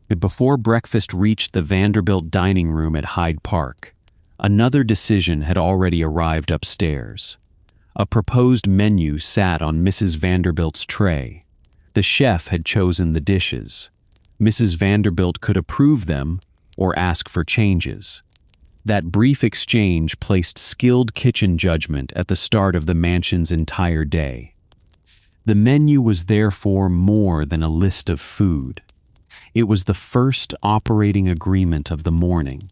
Before breakfast reached the Vanderbilt dining room at Hyde Park, another decision had already arrived upstairs. A proposed menu sat on Mrs. Vanderbilt's tray. The chef had chosen the dishes. Mrs. Vanderbilt could approve them or ask for changes. That brief exchange placed skilled kitchen judgment at the start of the mansion's entire day. The menu was therefore more than a list of food. It was the first operating agreement of the morning.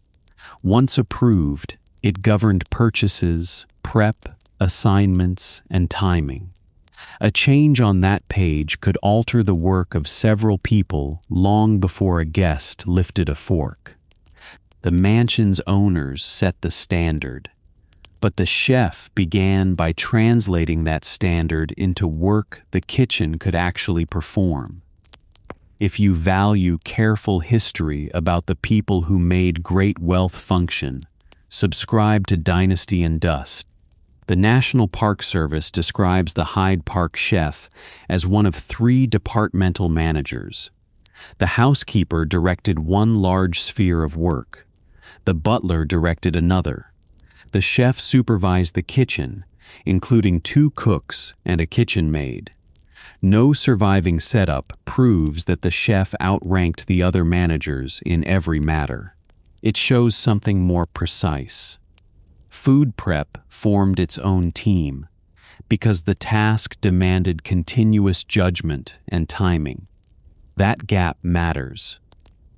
Once approved, it governed purchases, prep, assignments, and timing. A change on that page could alter the work of several people long before a guest lifted a fork. The mansion's owners set the standard, but the chef began by translating that standard into work the kitchen could actually perform. If you value careful history about the people who made great wealth function, subscribe to Dynasty and Dust. The National Park Service describes the Hyde Park chef as one of 3 departmental managers. The housekeeper directed one large sphere of work. The butler directed another. The chef supervised the kitchen, including 2 cooks and a kitchen maid. No surviving setup proves that the chef outranked the other managers in every matter. It shows something more precise. Food prep formed its own team because the task demanded continuous judgment and timing. That gap matters.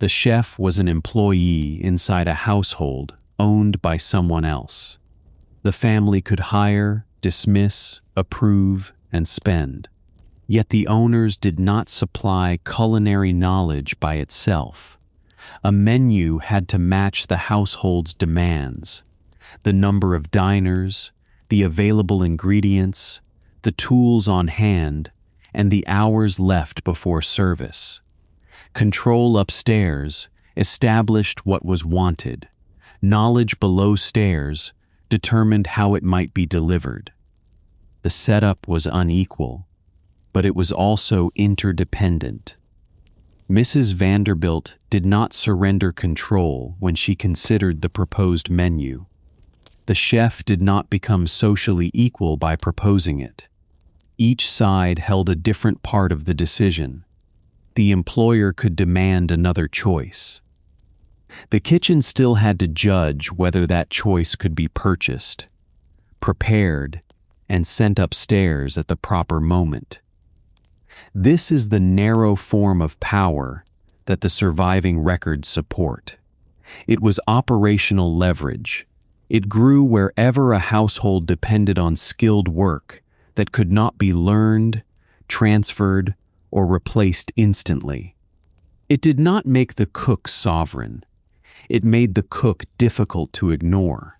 The chef was an employee inside a household owned by someone else. The family could hire, dismiss, approve, and spend. Yet the owners did not supply culinary knowledge by itself. A menu had to match the household's demands. The number of diners, the available ingredients, the tools on hand, and the hours left before service. Control upstairs established what was wanted. Knowledge below stairs determined how it might be delivered. The setup was unequal, but it was also interdependent. Mrs. Vanderbilt did not surrender control when she considered the proposed menu. The chef did not become socially equal by proposing it. Each side held a different part of the decision. The employer could demand another choice. The kitchen still had to judge whether that choice could be purchased, prepared, and sent upstairs at the proper moment. This is the narrow form of power that the surviving records support. It was operational leverage. It grew wherever a household depended on skilled work that could not be learned, transferred, or replaced instantly. It did not make the cook sovereign. It made the cook difficult to ignore.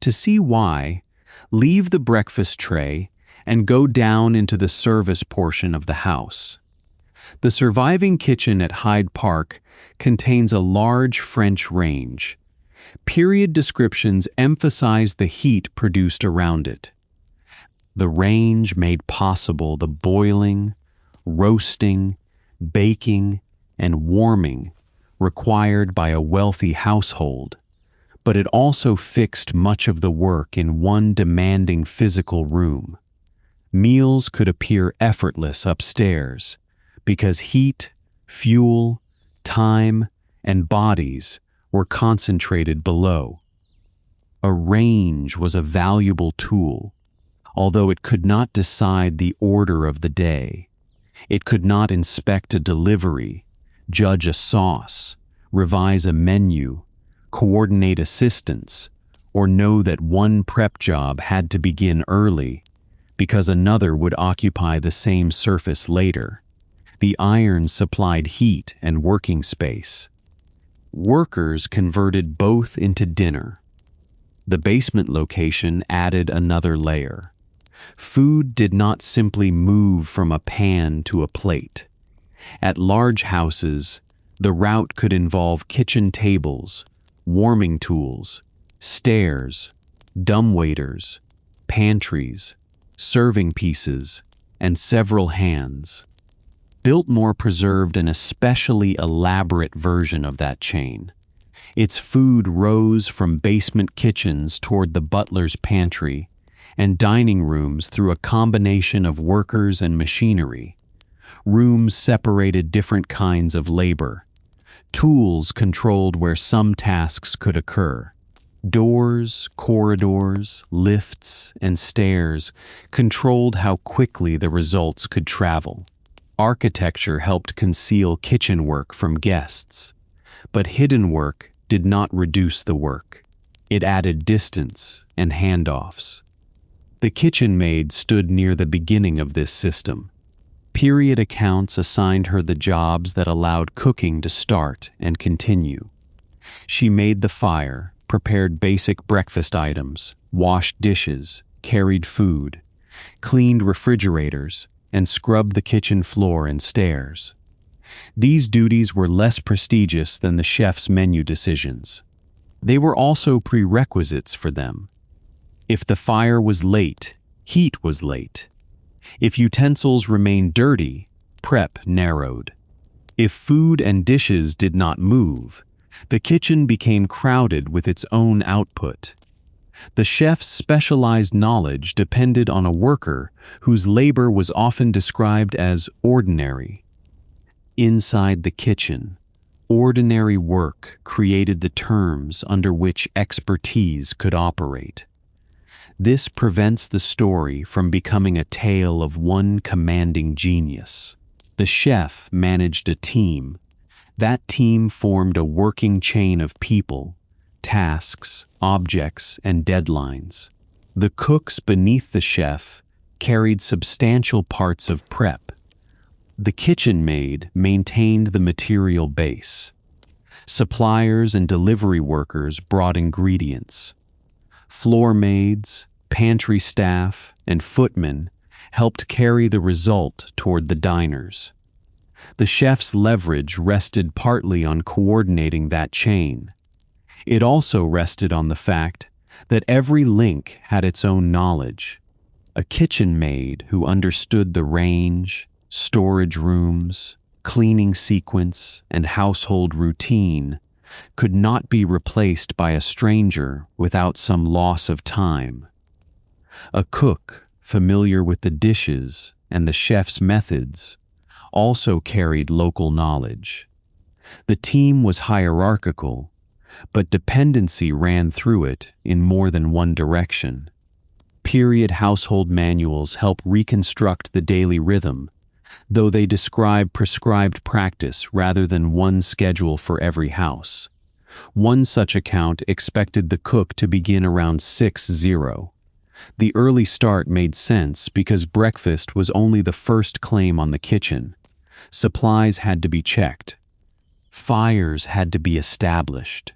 To see why, leave the breakfast tray and go down into the service portion of the house. The surviving kitchen at Hyde Park contains a large French range. Period descriptions emphasize the heat produced around it. The range made possible the boiling, roasting, baking, and warming required by a wealthy household, but it also fixed much of the work in one demanding physical room. Meals could appear effortless upstairs because heat, fuel, time, and bodies were concentrated below. A range was a valuable tool, although it could not decide the order of the day. It could not inspect a delivery, judge a sauce, revise a menu, coordinate assistance, or know that one prep job had to begin early because another would occupy the same surface later. The iron supplied heat and working space. Workers converted both into dinner. The basement location added another layer. Food did not simply move from a pan to a plate. At large houses, the route could involve kitchen tables, warming tools, stairs, dumbwaiters, pantries, serving pieces, and several hands. Biltmore preserved an especially elaborate version of that chain. Its food rose from basement kitchens toward the butler's pantry and dining rooms through a combination of workers and machinery. Rooms separated different kinds of labor. Tools controlled where some tasks could occur. Doors, corridors, lifts, and stairs controlled how quickly the results could travel. Architecture helped conceal kitchen work from guests, but hidden work did not reduce the work. It added distance and handoffs. The kitchen maid stood near the beginning of this system. Period accounts assigned her the jobs that allowed cooking to start and continue. She made the fire, prepared basic breakfast items, washed dishes, carried food, cleaned refrigerators, and scrubbed the kitchen floor and stairs. These duties were less prestigious than the chef's menu decisions. They were also prerequisites for them. If the fire was late, heat was late. If utensils remained dirty, prep narrowed. If food and dishes did not move, the kitchen became crowded with its own output. The chef's specialized knowledge depended on a worker whose labor was often described as ordinary. Inside the kitchen, ordinary work created the terms under which expertise could operate. This prevents the story from becoming a tale of one commanding genius. The chef managed a team. That team formed a working chain of people, tasks, objects, and deadlines. The cooks beneath the chef carried substantial parts of prep. The kitchen maid maintained the material base. Suppliers and delivery workers brought ingredients. Floor maids, pantry staff, and footmen helped carry the result toward the diners. The chef's leverage rested partly on coordinating that chain. It also rested on the fact that every link had its own knowledge. A kitchen maid who understood the range, storage rooms, cleaning sequence, and household routine could not be replaced by a stranger without some loss of time. A cook familiar with the dishes and the chef's methods also carried local knowledge. The team was hierarchical, but dependency ran through it in more than one direction. Period household manuals help reconstruct the daily rhythm, though they describe prescribed practice rather than one schedule for every house. One such account expected the cook to begin around 6:00. The early start made sense because breakfast was only the first claim on the kitchen. Supplies had to be checked. Fires had to be established.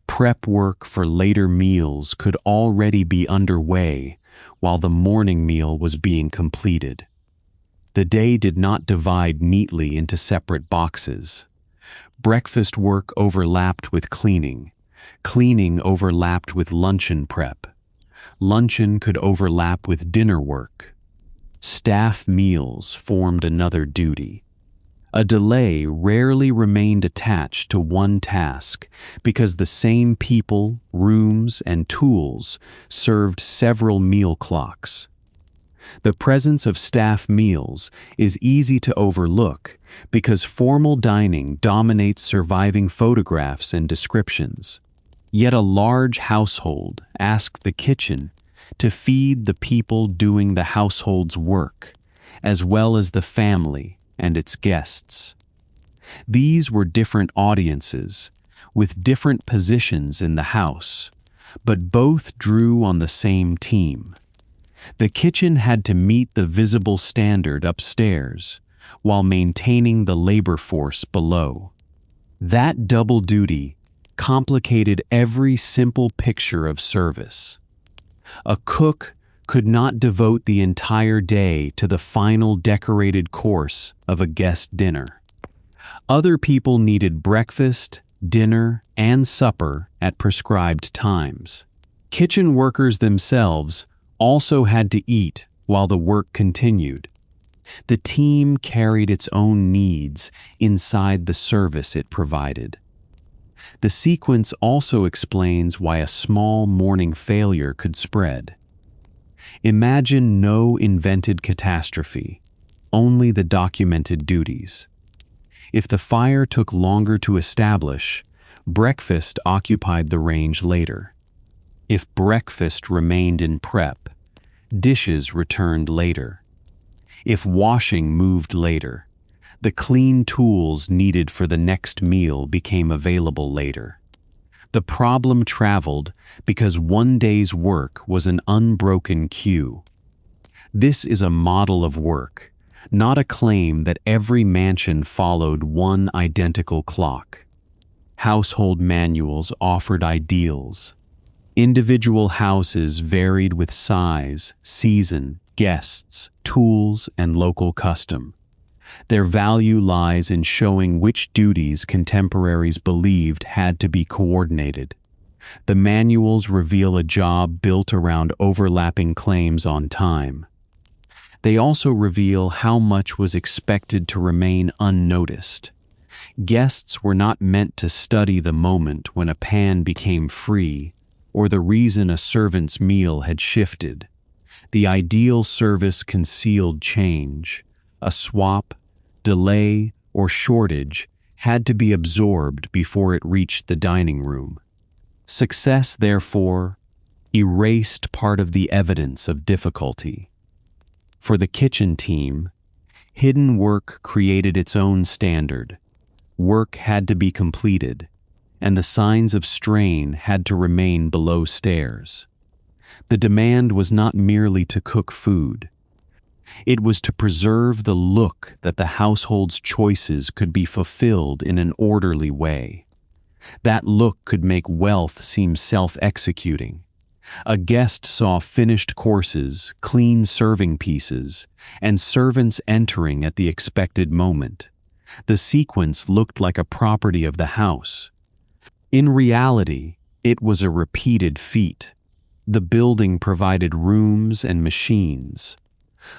Prep work for later meals could already be underway while the morning meal was being completed. The day did not divide neatly into separate boxes. Breakfast work overlapped with cleaning. Cleaning overlapped with luncheon prep. Luncheon could overlap with dinner work. Staff meals formed another duty. A delay rarely remained attached to one task because the same people, rooms, and tools served several meal clocks. The presence of staff meals is easy to overlook because formal dining dominates surviving photographs and descriptions. Yet a large household asked the kitchen to feed the people doing the household's work, as well as the family and its guests. These were different audiences, with different positions in the house, but both drew on the same team. The kitchen had to meet the visible standard upstairs, while maintaining the labor force below. That double duty complicated every simple picture of service. A cook could not devote the entire day to the final decorated course of a guest dinner. Other people needed breakfast, dinner, and supper at prescribed times. Kitchen workers themselves also had to eat while the work continued. The team carried its own needs inside the service it provided. The sequence also explains why a small morning failure could spread. Imagine no invented catastrophe, only the documented duties. If the fire took longer to establish, breakfast occupied the range later. If breakfast remained in prep, dishes returned later. If washing moved later, the clean tools needed for the next meal became available later. The problem traveled because one day's work was an unbroken queue. This is a model of work, not a claim that every mansion followed one identical clock. Household manuals offered ideals. Individual houses varied with size, season, guests, tools, and local custom. Their value lies in showing which duties contemporaries believed had to be coordinated. The manuals reveal a job built around overlapping claims on time. They also reveal how much was expected to remain unnoticed. Guests were not meant to study the moment when a pan became free or the reason a servant's meal had shifted. The ideal service concealed change. A swap, delay, or shortage had to be absorbed before it reached the dining room. Success, therefore, erased part of the evidence of difficulty. For the kitchen team, hidden work created its own standard. Work had to be completed, and the signs of strain had to remain below stairs. The demand was not merely to cook food. It was to preserve the look that the household's choices could be fulfilled in an orderly way. That look could make wealth seem self-executing. A guest saw finished courses, clean serving pieces, and servants entering at the expected moment. The sequence looked like a property of the house. In reality, it was a repeated feat. The building provided rooms and machines.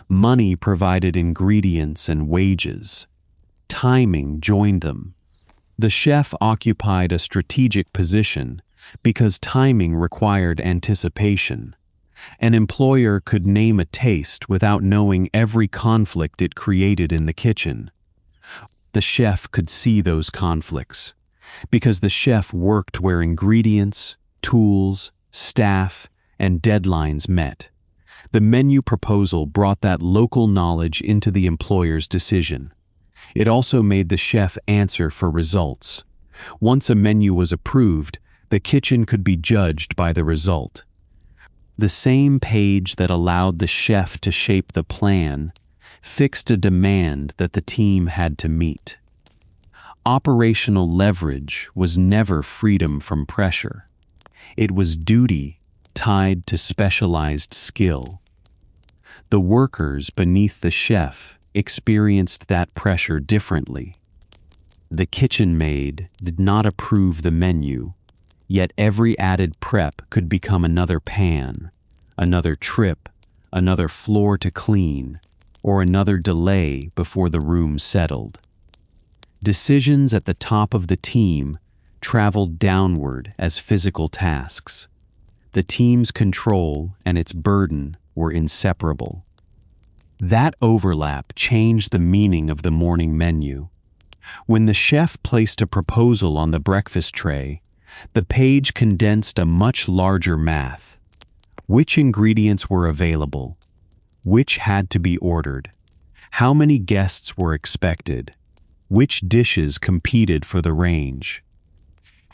Money provided ingredients and wages. Timing joined them. The chef occupied a strategic position because timing required anticipation. An employer could name a taste without knowing every conflict it created in the kitchen. The chef could see those conflicts because the chef worked where ingredients, tools, staff, and deadlines met. The menu proposal brought that local knowledge into the employer's decision. It also made the chef answer for results. Once a menu was approved, the kitchen could be judged by the result. The same page that allowed the chef to shape the plan fixed a demand that the team had to meet. Operational leverage was never freedom from pressure. It was duty tied to specialized skill. The workers beneath the chef experienced that pressure differently. The kitchen maid did not approve the menu, yet every added prep could become another pan, another trip, another floor to clean, or another delay before the room settled. Decisions at the top of the team traveled downward as physical tasks. The team's control and its burden were inseparable. That overlap changed the meaning of the morning menu. When the chef placed a proposal on the breakfast tray, the page condensed a much larger math. Which ingredients were available? Which had to be ordered? How many guests were expected? Which dishes competed for the range?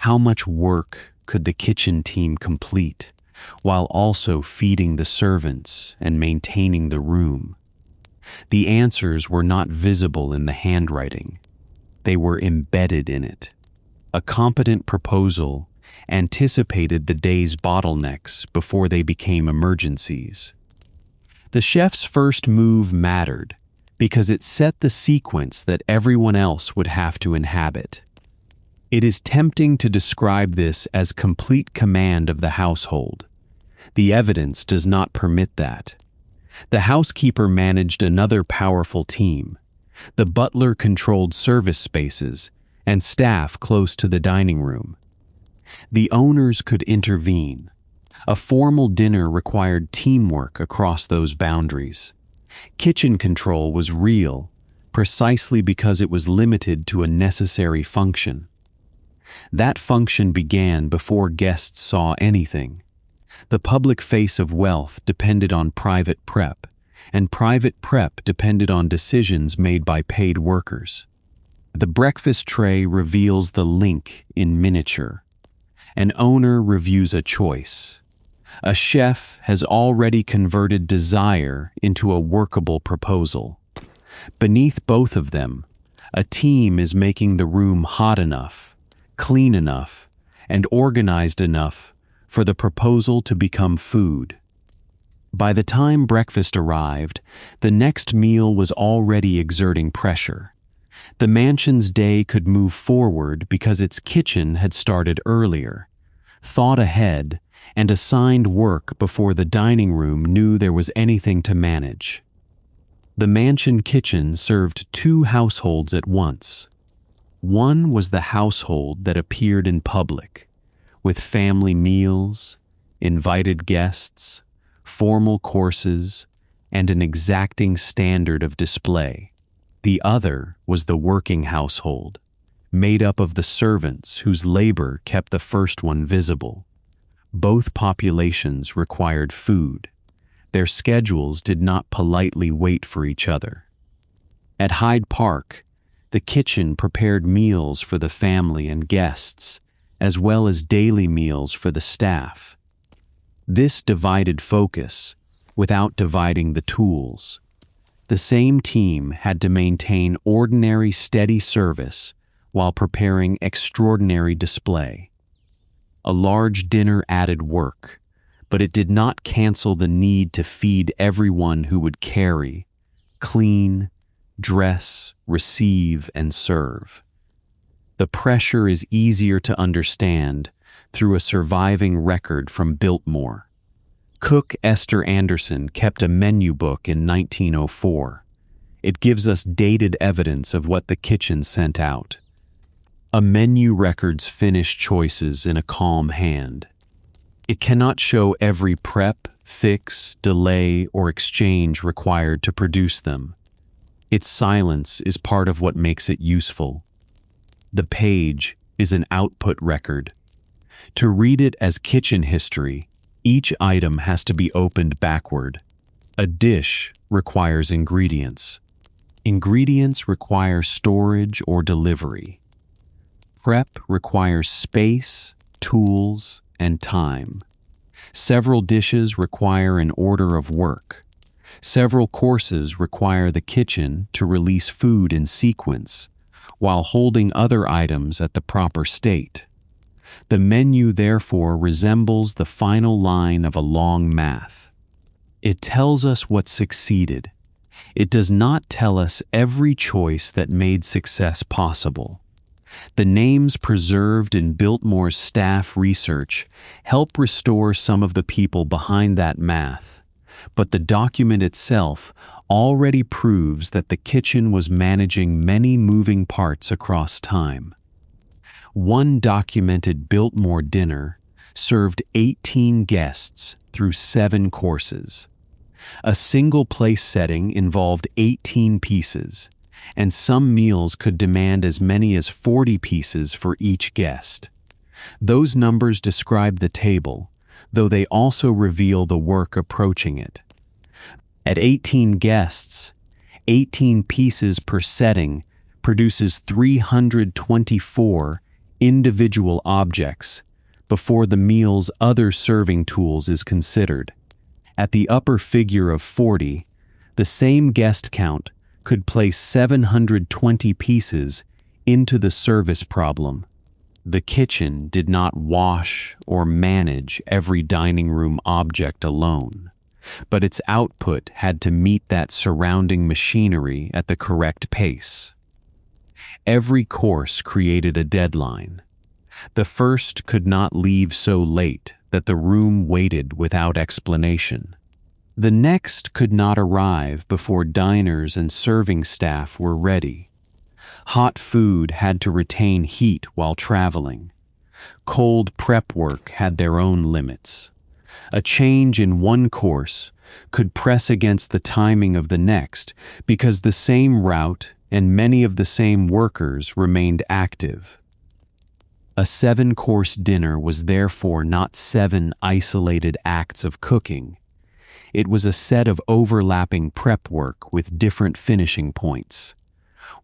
How much work could the kitchen team complete, while also feeding the servants and maintaining the room? The answers were not visible in the handwriting. They were embedded in it. A competent proposal anticipated the day's bottlenecks before they became emergencies. The chef's first move mattered because it set the sequence that everyone else would have to inhabit. It is tempting to describe this as complete command of the household. The evidence does not permit that. The housekeeper managed another powerful team. The butler controlled service spaces and staff close to the dining room. The owners could intervene. A formal dinner required teamwork across those boundaries. Kitchen control was real, precisely because it was limited to a necessary function. That function began before guests saw anything. The public face of wealth depended on private prep, and private prep depended on decisions made by paid workers. The breakfast tray reveals the link in miniature. An owner reviews a choice. A chef has already converted desire into a workable proposal. Beneath both of them, a team is making the room hot enough, clean enough, and organized enough for the proposal to become food. By the time breakfast arrived, the next meal was already exerting pressure. The mansion's day could move forward because its kitchen had started earlier, thought ahead, and assigned work before the dining room knew there was anything to manage. The mansion kitchen served two households at once. One was the household that appeared in public, with family meals, invited guests, formal courses, and an exacting standard of display. The other was the working household, made up of the servants whose labor kept the first one visible. Both populations required food. Their schedules did not politely wait for each other. At Hyde Park, the kitchen prepared meals for the family and guests, as well as daily meals for the staff. This divided focus without dividing the tools. The same team had to maintain ordinary steady service while preparing extraordinary display. A large dinner added work, but it did not cancel the need to feed everyone who would carry, clean, dress, receive, and serve. The pressure is easier to understand through a surviving record from Biltmore. Cook Esther Anderson kept a menu book in 1904. It gives us dated evidence of what the kitchen sent out. A menu records finished choices in a calm hand. It cannot show every prep, fix, delay, or exchange required to produce them. Its silence is part of what makes it useful. The page is an output record. To read it as kitchen history, each item has to be opened backward. A dish requires ingredients. Ingredients require storage or delivery. Prep requires space, tools, and time. Several dishes require an order of work. Several courses require the kitchen to release food in sequence, while holding other items at the proper state. The menu therefore resembles the final line of a long math. It tells us what succeeded. It does not tell us every choice that made success possible. The names preserved in Biltmore's staff research help restore some of the people behind that math, but the document itself already proves that the kitchen was managing many moving parts across time. One documented Biltmore dinner served 18 guests through 7 courses. A single place setting involved 18 pieces, and some meals could demand as many as 40 pieces for each guest. Those numbers describe the table, though they also reveal the work approaching it. At 18 guests, 18 pieces per setting produces 324 individual objects before the meal's other serving tools is considered. At the upper figure of 40, the same guest count could place 720 pieces into the service problem. The kitchen did not wash or manage every dining room object alone, but its output had to meet that surrounding machinery at the correct pace. Every course created a deadline. The first could not leave so late that the room waited without explanation. The next could not arrive before diners and serving staff were ready. Hot food had to retain heat while traveling. Cold prep work had their own limits. A change in one course could press against the timing of the next because the same route and many of the same workers remained active. A 7-course dinner was therefore not 7 isolated acts of cooking. It was a set of overlapping prep work with different finishing points.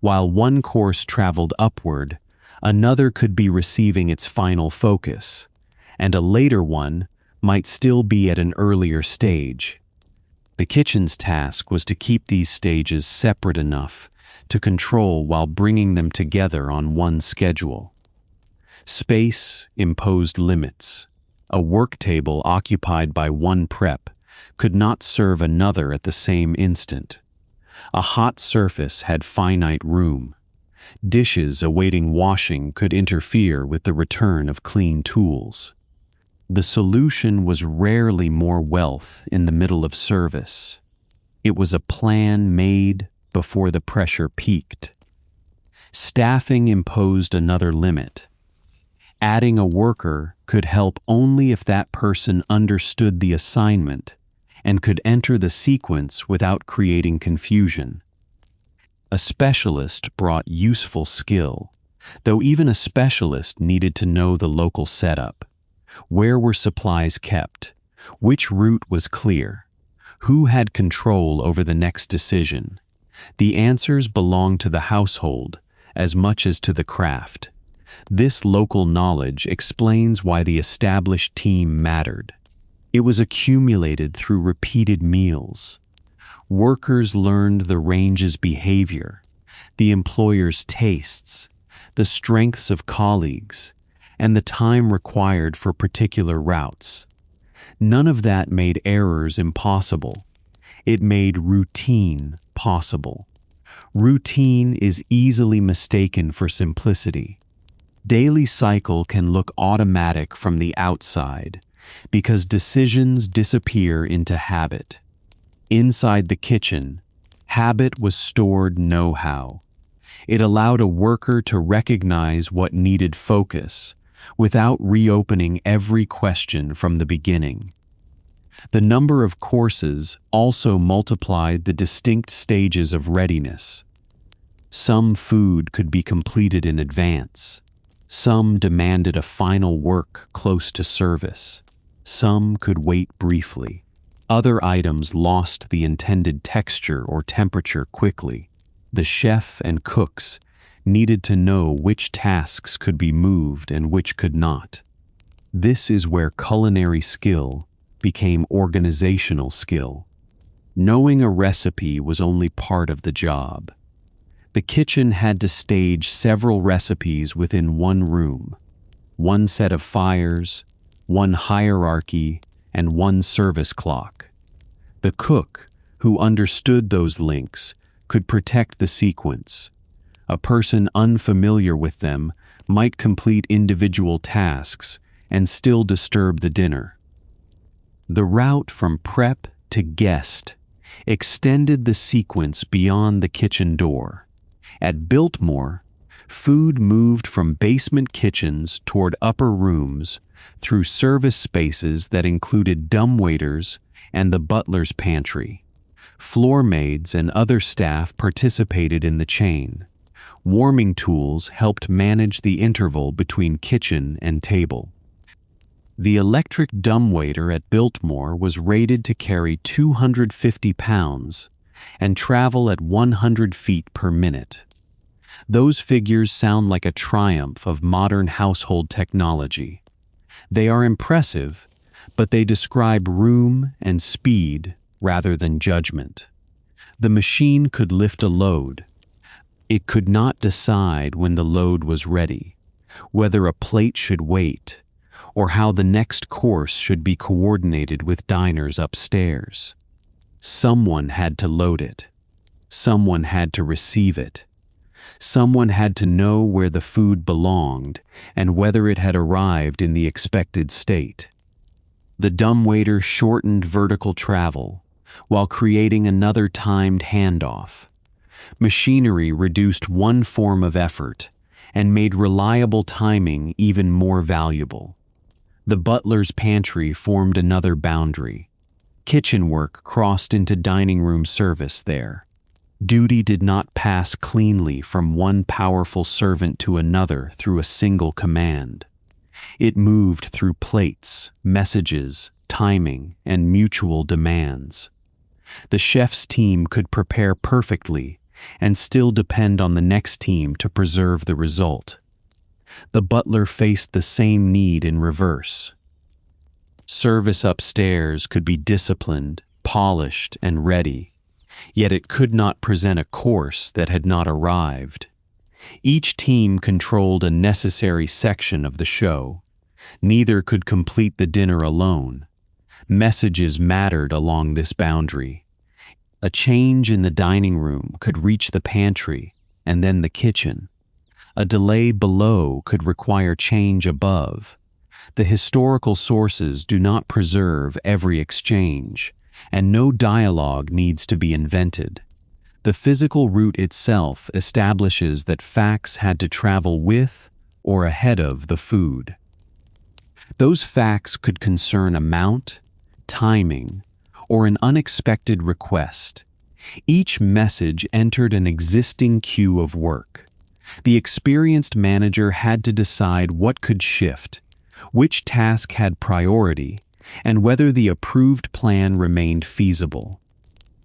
While one course traveled upward, another could be receiving its final focus, and a later one might still be at an earlier stage. The kitchen's task was to keep these stages separate enough to control while bringing them together on one schedule. Space imposed limits. A work table occupied by one prep could not serve another at the same instant. A hot surface had finite room. Dishes awaiting washing could interfere with the return of clean tools. The solution was rarely more wealth in the middle of service. It was a plan made before the pressure peaked. Staffing imposed another limit. Adding a worker could help only if that person understood the assignment and could enter the sequence without creating confusion. A specialist brought useful skill, though even a specialist needed to know the local setup. Where were supplies kept? Which route was clear? Who had control over the next decision? The answers belonged to the household as much as to the craft. This local knowledge explains why the established team mattered. It was accumulated through repeated meals. Workers learned the range's behavior, the employer's tastes, the strengths of colleagues, and the time required for particular routes. None of that made errors impossible. It made routine possible. Routine is easily mistaken for simplicity. Daily cycle can look automatic from the outside because decisions disappear into habit. Inside the kitchen, habit was stored know-how. It allowed a worker to recognize what needed focus without reopening every question from the beginning. The number of courses also multiplied the distinct stages of readiness. Some food could be completed in advance. Some demanded a final work close to service. Some could wait briefly. Other items lost the intended texture or temperature quickly. The chef and cooks needed to know which tasks could be moved and which could not. This is where culinary skill became organizational skill. Knowing a recipe was only part of the job. The kitchen had to stage several recipes within one room, one set of fires, one hierarchy, and one service clock. The cook, who understood those links, could protect the sequence. A person unfamiliar with them might complete individual tasks and still disturb the dinner. The route from prep to guest extended the sequence beyond the kitchen door. At Biltmore, food moved from basement kitchens toward upper rooms through service spaces that included dumbwaiters and the butler's pantry. Floor maids and other staff participated in the chain. Warming tools helped manage the interval between kitchen and table. The electric dumbwaiter at Biltmore was rated to carry 250 pounds and travel at 100 feet per minute. Those figures sound like a triumph of modern household technology. They are impressive, but they describe room and speed rather than judgment. The machine could lift a load. It could not decide when the load was ready, whether a plate should wait, or how the next course should be coordinated with diners upstairs. Someone had to load it. Someone had to receive it. Someone had to know where the food belonged and whether it had arrived in the expected state. The dumbwaiter shortened vertical travel, while creating another timed handoff. Machinery reduced one form of effort and made reliable timing even more valuable. The butler's pantry formed another boundary. Kitchen work crossed into dining room service there. Duty did not pass cleanly from one powerful servant to another through a single command. It moved through plates, messages, timing, and mutual demands. The chef's team could prepare perfectly and still depend on the next team to preserve the result. The butler faced the same need in reverse. Service upstairs could be disciplined, polished, and ready, yet it could not present a course that had not arrived. Each team controlled a necessary section of the show. Neither could complete the dinner alone. Messages mattered along this boundary. A change in the dining room could reach the pantry and then the kitchen. A delay below could require change above. The historical sources do not preserve every exchange, and no dialogue needs to be invented. The physical route itself establishes that facts had to travel with or ahead of the food. Those facts could concern amount, timing, or an unexpected request. Each message entered an existing queue of work. The experienced manager had to decide what could shift, which task had priority, and whether the approved plan remained feasible.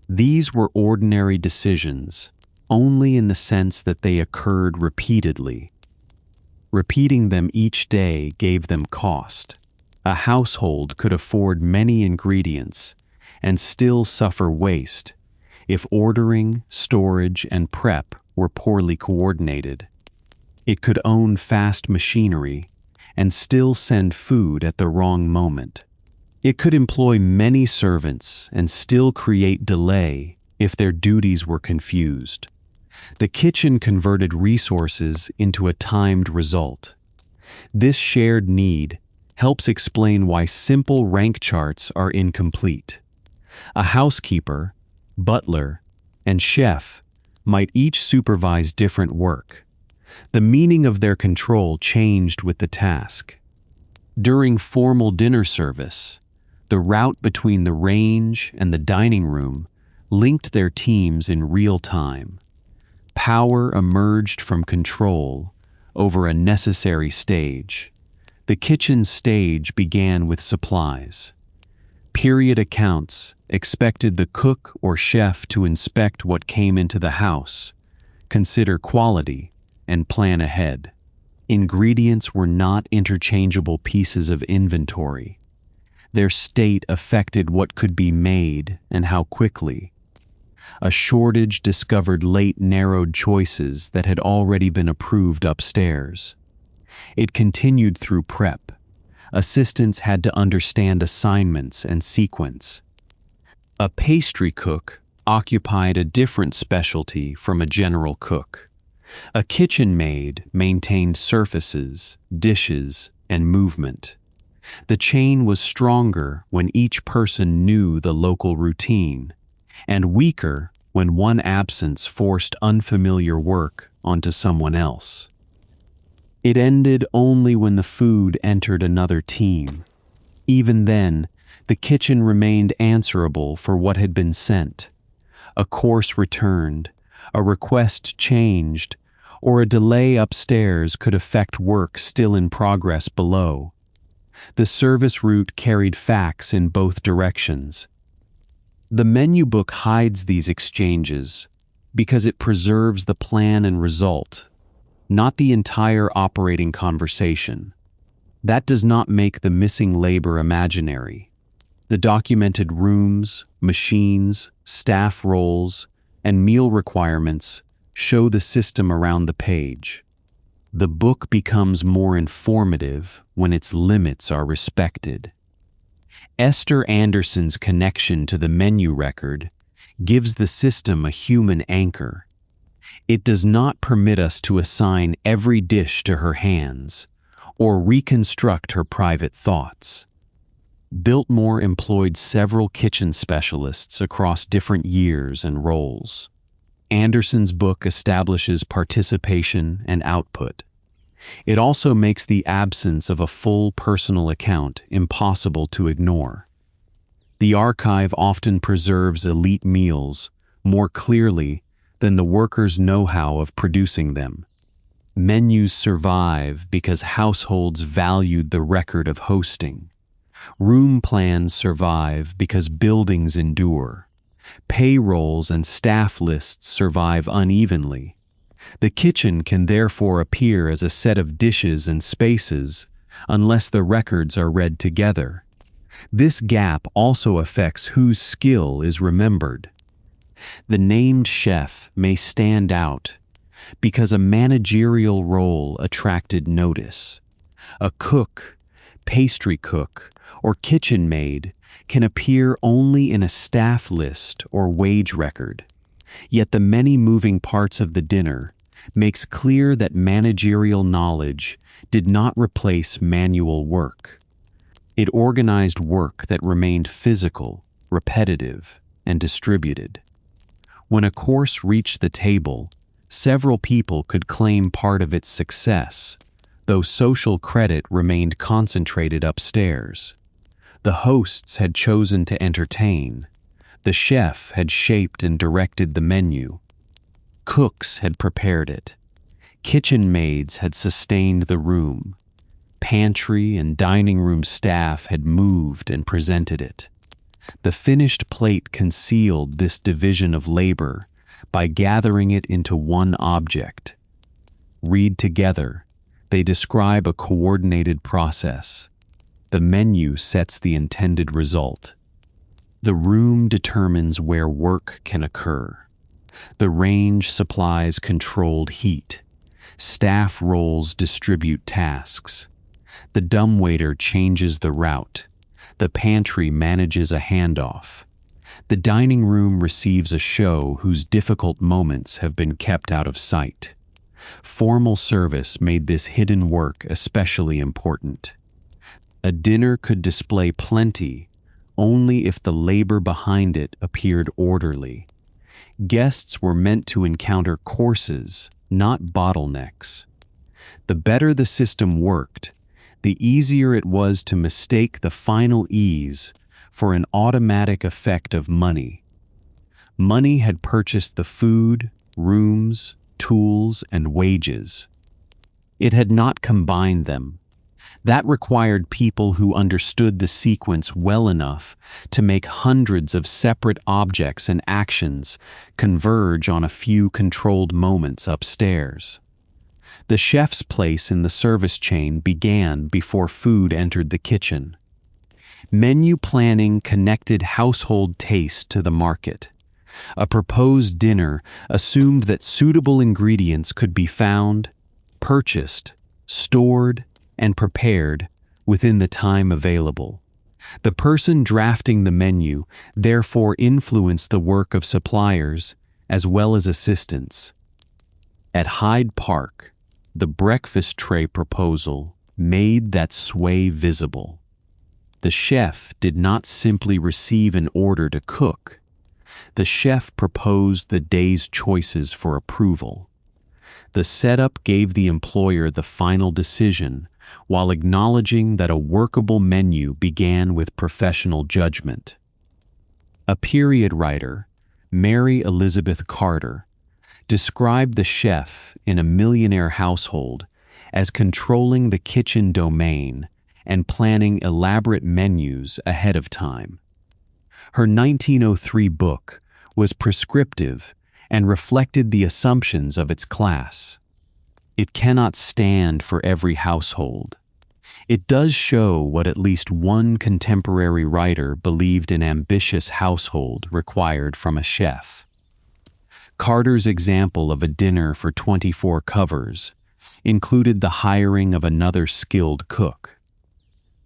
These were ordinary decisions, only in the sense that they occurred repeatedly. Repeating them each day gave them cost. A household could afford many ingredients and still suffer waste if ordering, storage, and prep were poorly coordinated. It could own fast machinery and still send food at the wrong moment. It could employ many servants and still create delay if their duties were confused. The kitchen converted resources into a timed result. This shared need helps explain why simple rank charts are incomplete. A housekeeper, butler, and chef might each supervise different work. The meaning of their control changed with the task. During formal dinner service, the route between the range and the dining room linked their teams in real time. Power emerged from control over a necessary stage. The kitchen stage began with supplies. Period accounts expected the cook or chef to inspect what came into the house, consider quality, and plan ahead. Ingredients were not interchangeable pieces of inventory. Their state affected what could be made and how quickly. A shortage discovered late narrowed choices that had already been approved upstairs. It continued through prep. Assistants had to understand assignments and sequence. A pastry cook occupied a different specialty from a general cook. A kitchen maid maintained surfaces, dishes, and movement. The chain was stronger when each person knew the local routine, and weaker when one absence forced unfamiliar work onto someone else. It ended only when the food entered another team. Even then, the kitchen remained answerable for what had been sent. A course returned, a request changed, or a delay upstairs could affect work still in progress below. The service route carried facts in both directions. The menu book hides these exchanges because it preserves the plan and result, not the entire operating conversation. That does not make the missing labor imaginary. The documented rooms, machines, staff roles, and meal requirements show the system around the page. The book becomes more informative when its limits are respected. Esther Anderson's connection to the menu record gives the system a human anchor. It does not permit us to assign every dish to her hands or reconstruct her private thoughts. Biltmore employed several kitchen specialists across different years and roles. Anderson's book establishes participation and output. It also makes the absence of a full personal account impossible to ignore. The archive often preserves elite meals more clearly than the workers' know-how of producing them. Menus survive because households valued the record of hosting. Room plans survive because buildings endure. Payrolls and staff lists survive unevenly. The kitchen can therefore appear as a set of dishes and spaces unless the records are read together. This gap also affects whose skill is remembered. The named chef may stand out because a managerial role attracted notice. A cook, pastry cook, or kitchen maid can appear only in a staff list or wage record. Yet the many moving parts of the dinner makes clear that managerial knowledge did not replace manual work. It organized work that remained physical, repetitive, and distributed. When a course reached the table, several people could claim part of its success, though social credit remained concentrated upstairs. The hosts had chosen to entertain. The chef had shaped and directed the menu. Cooks had prepared it. Kitchen maids had sustained the room. Pantry and dining room staff had moved and presented it. The finished plate concealed this division of labor by gathering it into one object. Read together, they describe a coordinated process. The menu sets the intended result. The room determines where work can occur. The range supplies controlled heat. Staff roles distribute tasks. The dumbwaiter changes the route. The pantry manages a handoff. The dining room receives a show whose difficult moments have been kept out of sight. Formal service made this hidden work especially important. A dinner could display plenty only if the labor behind it appeared orderly. Guests were meant to encounter courses, not bottlenecks. The better the system worked, the easier it was to mistake the final ease for an automatic effect of money. Money had purchased the food, rooms, tools, and wages. It had not combined them. That required people who understood the sequence well enough to make hundreds of separate objects and actions converge on a few controlled moments upstairs. The chef's place in the service chain began before food entered the kitchen. Menu planning connected household taste to the market. A proposed dinner assumed that suitable ingredients could be found, purchased, stored, and prepared within the time available. The person drafting the menu therefore influenced the work of suppliers as well as assistants. At Hyde Park, the breakfast tray proposal made that sway visible. The chef did not simply receive an order to cook. The chef proposed the day's choices for approval. The setup gave the employer the final decision, while acknowledging that a workable menu began with professional judgment. A period writer, Mary Elizabeth Carter, described the chef in A Millionaire Household as controlling the kitchen domain and planning elaborate menus ahead of time. Her 1903 book was prescriptive and reflected the assumptions of its class. It cannot stand for every household. It does show what at least one contemporary writer believed an ambitious household required from a chef. Carter's example of a dinner for 24 covers included the hiring of another skilled cook.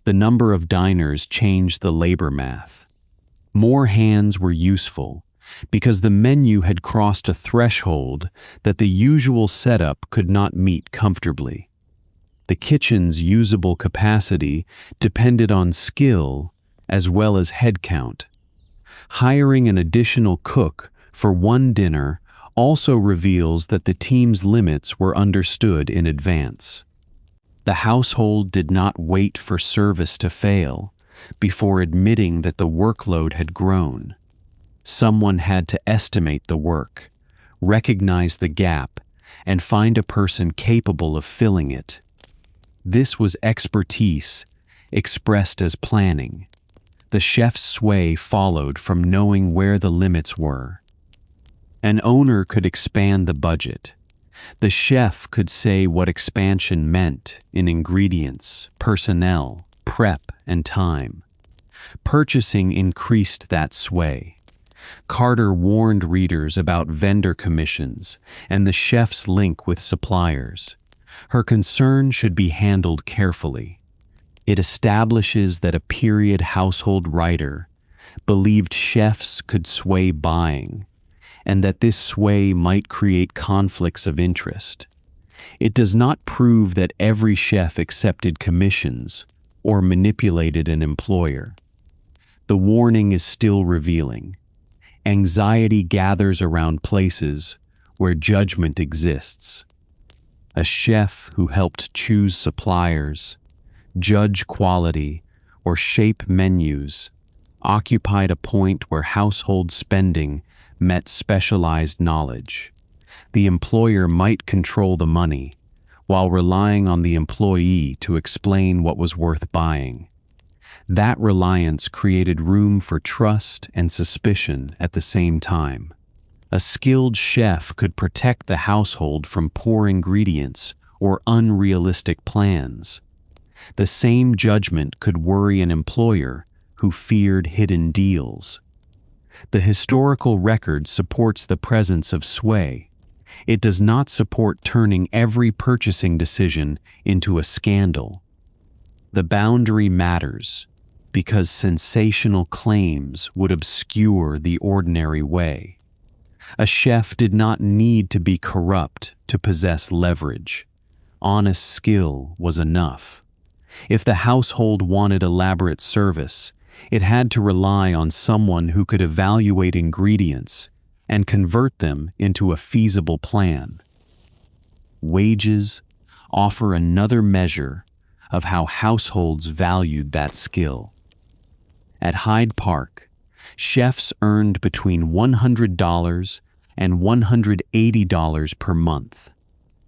The number of diners changed the labor math. More hands were useful because the menu had crossed a threshold that the usual setup could not meet comfortably. The kitchen's usable capacity depended on skill as well as headcount. Hiring an additional cook for one dinner also reveals that the team's limits were understood in advance. The household did not wait for service to fail before admitting that the workload had grown. Someone had to estimate the work, recognize the gap, and find a person capable of filling it. This was expertise expressed as planning. The chef's sway followed from knowing where the limits were. An owner could expand the budget. The chef could say what expansion meant in ingredients, personnel, prep, and time. Purchasing increased that sway. Carter warned readers about vendor commissions and the chef's link with suppliers. Her concern should be handled carefully. It establishes that a period household writer believed chefs could sway buying, and that this sway might create conflicts of interest. It does not prove that every chef accepted commissions or manipulated an employer. The warning is still revealing. Anxiety gathers around places where judgment exists. A chef who helped choose suppliers, judge quality, or shape menus occupied a point where household spending met specialized knowledge. The employer might control the money, while relying on the employee to explain what was worth buying. That reliance created room for trust and suspicion at the same time. A skilled chef could protect the household from poor ingredients or unrealistic plans. The same judgment could worry an employer who feared hidden deals. The historical record supports the presence of sway. It does not support turning every purchasing decision into a scandal. The boundary matters because sensational claims would obscure the ordinary way. A chef did not need to be corrupt to possess leverage. Honest skill was enough. If the household wanted elaborate service, it had to rely on someone who could evaluate ingredients and convert them into a feasible plan. Wages offer another measure of how households valued that skill. At Hyde Park, chefs earned between $100 and $180 per month.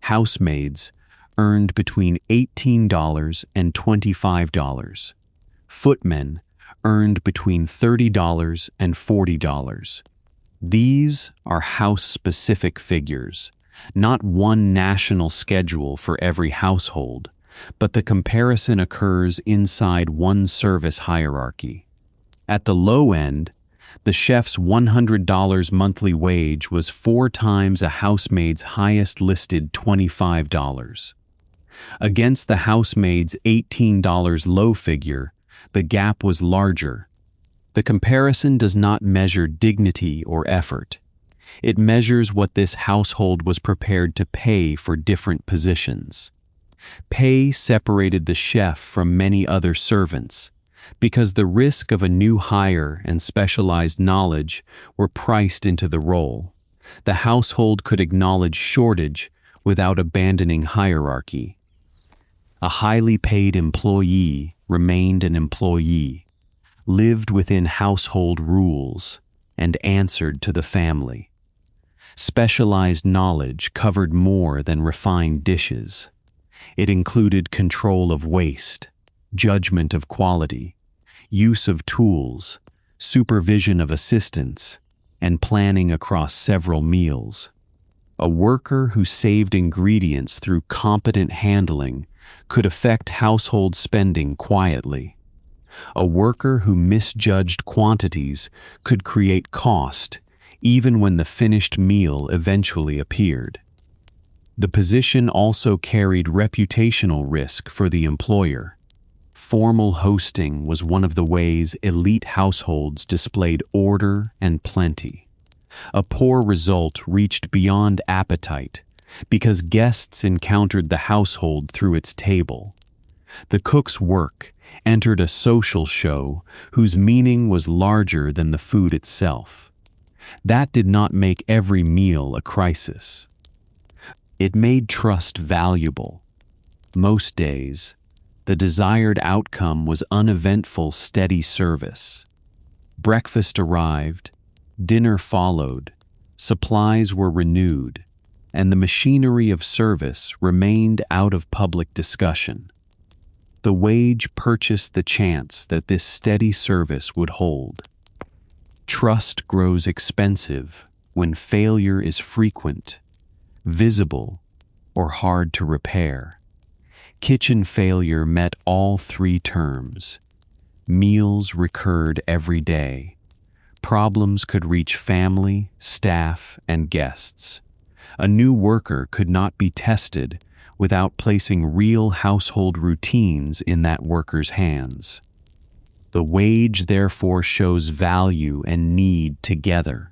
Housemaids earned between $18 and $25. Footmen earned between $30 and $40. These are house-specific figures, not one national schedule for every household, but the comparison occurs inside one service hierarchy. At the low end, the chef's $100 monthly wage was 4 times a housemaid's highest listed $25. Against the housemaid's $18 low figure, the gap was larger. The comparison does not measure dignity or effort. It measures what this household was prepared to pay for different positions. Pay separated the chef from many other servants, because the risk of a new hire and specialized knowledge were priced into the role. The household could acknowledge shortage without abandoning hierarchy. A highly paid employee remained an employee, lived within household rules, and answered to the family. Specialized knowledge covered more than refined dishes. It included control of waste, judgment of quality, use of tools, supervision of assistants, and planning across several meals. A worker who saved ingredients through competent handling could affect household spending quietly. A worker who misjudged quantities could create cost, even when the finished meal eventually appeared. The position also carried reputational risk for the employer. Formal hosting was one of the ways elite households displayed order and plenty. A poor result reached beyond appetite because guests encountered the household through its table. The cook's work entered a social show whose meaning was larger than the food itself. That did not make every meal a crisis. It made trust valuable. Most days, the desired outcome was uneventful, steady service. Breakfast arrived, dinner followed, supplies were renewed, and the machinery of service remained out of public discussion. The wage purchased the chance that this steady service would hold. Trust grows expensive when failure is frequent, visible, or hard to repair. Kitchen failure met all three terms. Meals recurred every day. Problems could reach family, staff, and guests. A new worker could not be tested without placing real household routines in that worker's hands. The wage therefore shows value and need together.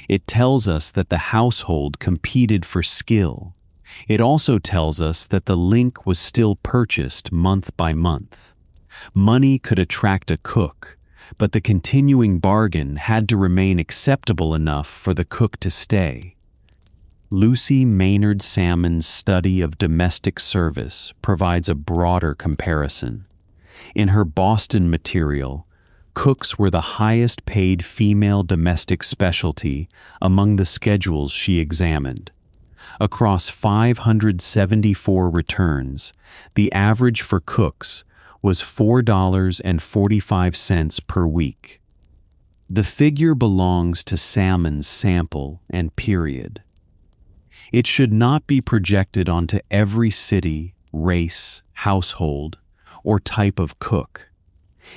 It tells us that the household competed for skill. It also tells us that the link was still purchased month by month. Money could attract a cook, but the continuing bargain had to remain acceptable enough for the cook to stay. Lucy Maynard Salmon's study of domestic service provides a broader comparison. In her Boston material, cooks were the highest paid female domestic specialty among the schedules she examined. Across 574 returns, the average for cooks was $4.45 per week. The figure belongs to Salmon's sample and period. It should not be projected onto every city, race, household, or type of cook.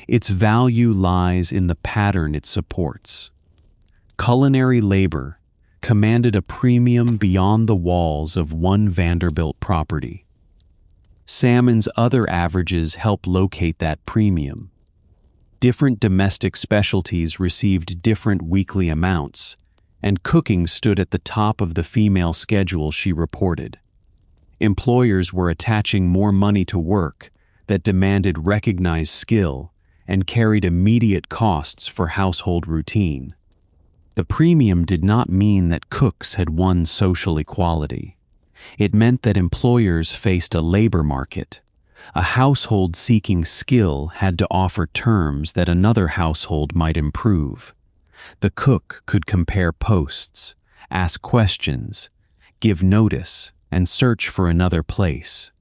Its value lies in the pattern it supports. Culinary labor commanded a premium beyond the walls of one Vanderbilt property. Salmon's other averages help locate that premium. Different domestic specialties received different weekly amounts, and cooking stood at the top of the female schedule she reported. Employers were attaching more money to work that demanded recognized skill and carried immediate costs for household routine. The premium did not mean that cooks had won social equality. It meant that employers faced a labor market. A household seeking skill had to offer terms that another household might improve. The cook could compare posts, ask questions, give notice, and search for another place.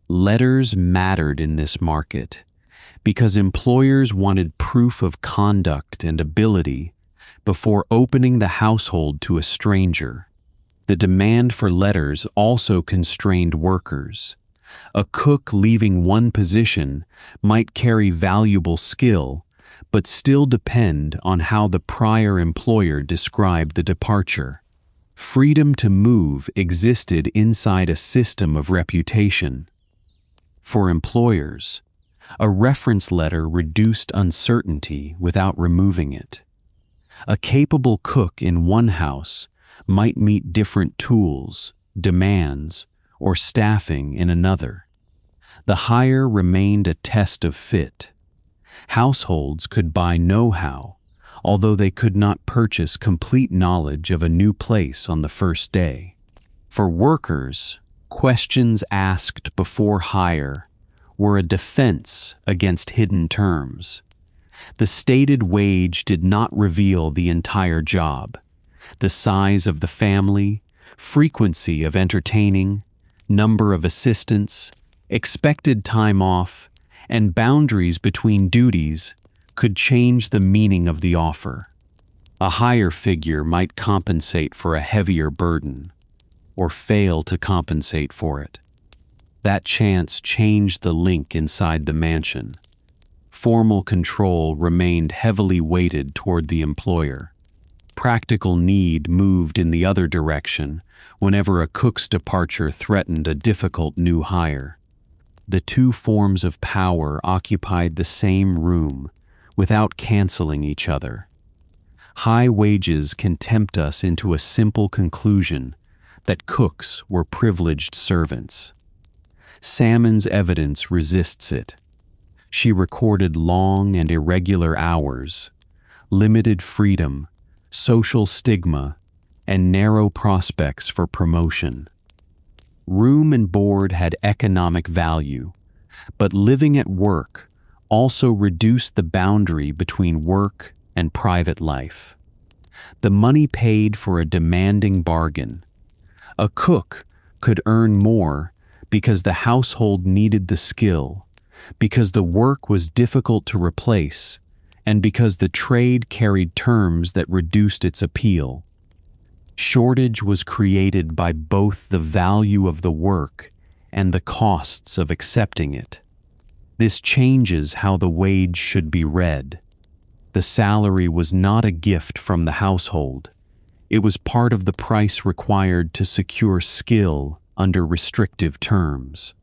Letters mattered in this market because employers wanted proof of conduct and ability before opening the household to a stranger. The demand for letters also constrained workers. A cook leaving one position might carry valuable skill, but still depend on how the prior employer described the departure. Freedom to move existed inside a system of reputation. For employers, a reference letter reduced uncertainty without removing it. A capable cook in one house might meet different tools, demands, or staffing in another. The hire remained a test of fit. Households could buy know-how, although they could not purchase complete knowledge of a new place on the first day. For workers, questions asked before hire were a defense against hidden terms. The stated wage did not reveal the entire job. The size of the family, frequency of entertaining, number of assistants, expected time off, and boundaries between duties could change the meaning of the offer. A higher figure might compensate for a heavier burden, or fail to compensate for it. That chance changed the link inside the mansion. Formal control remained heavily weighted toward the employer. Practical need moved in the other direction whenever a cook's departure threatened a difficult new hire. The two forms of power occupied the same room without canceling each other. High wages can tempt us into a simple conclusion that cooks were privileged servants. Salmon's evidence resists it. She recorded long and irregular hours, limited freedom, social stigma, and narrow prospects for promotion. Room and board had economic value, but living at work also reduced the boundary between work and private life. The money paid for a demanding bargain. A cook could earn more because the household needed the skill, because the work was difficult to replace, and because the trade carried terms that reduced its appeal. Shortage was created by both the value of the work and the costs of accepting it. This changes how the wage should be read. The salary was not a gift from the household. It was part of the price required to secure skill under restrictive terms.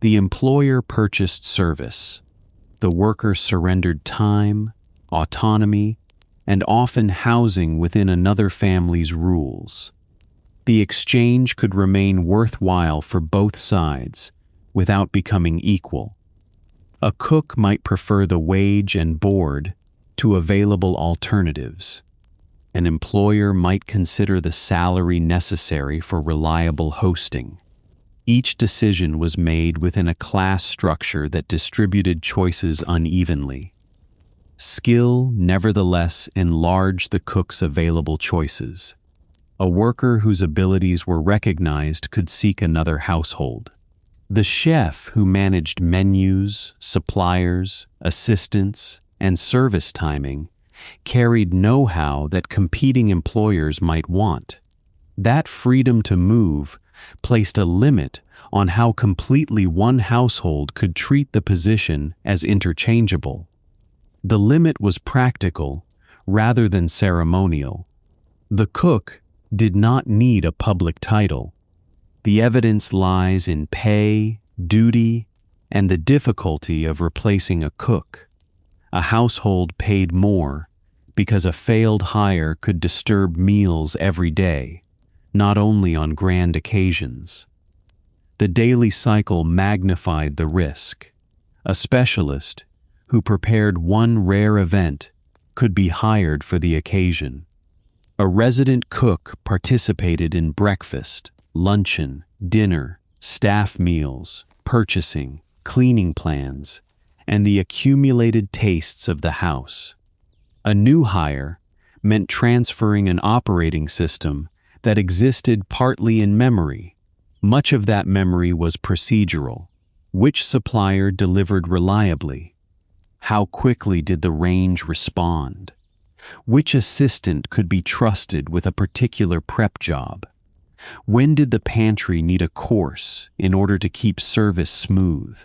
The employer purchased service. The worker surrendered time, autonomy, and often housing within another family's rules. The exchange could remain worthwhile for both sides without becoming equal. A cook might prefer the wage and board to available alternatives. An employer might consider the salary necessary for reliable hosting. Each decision was made within a class structure that distributed choices unevenly. Skill, nevertheless, enlarged the cook's available choices. A worker whose abilities were recognized could seek another household. The chef who managed menus, suppliers, assistants, and service timing carried know-how that competing employers might want. That freedom to move placed a limit on how completely one household could treat the position as interchangeable. The limit was practical rather than ceremonial. The cook did not need a public title. The evidence lies in pay, duty, and the difficulty of replacing a cook. A household paid more because a failed hire could disturb meals every day, not only on grand occasions. The daily cycle magnified the risk. A specialist who prepared one rare event could be hired for the occasion. A resident cook participated in breakfast, luncheon, dinner, staff meals, purchasing, cleaning plans, and the accumulated tastes of the house. A new hire meant transferring an operating system that existed partly in memory. Much of that memory was procedural. Which supplier delivered reliably? How quickly did the range respond? Which assistant could be trusted with a particular prep job? When did the pantry need a course in order to keep service smooth?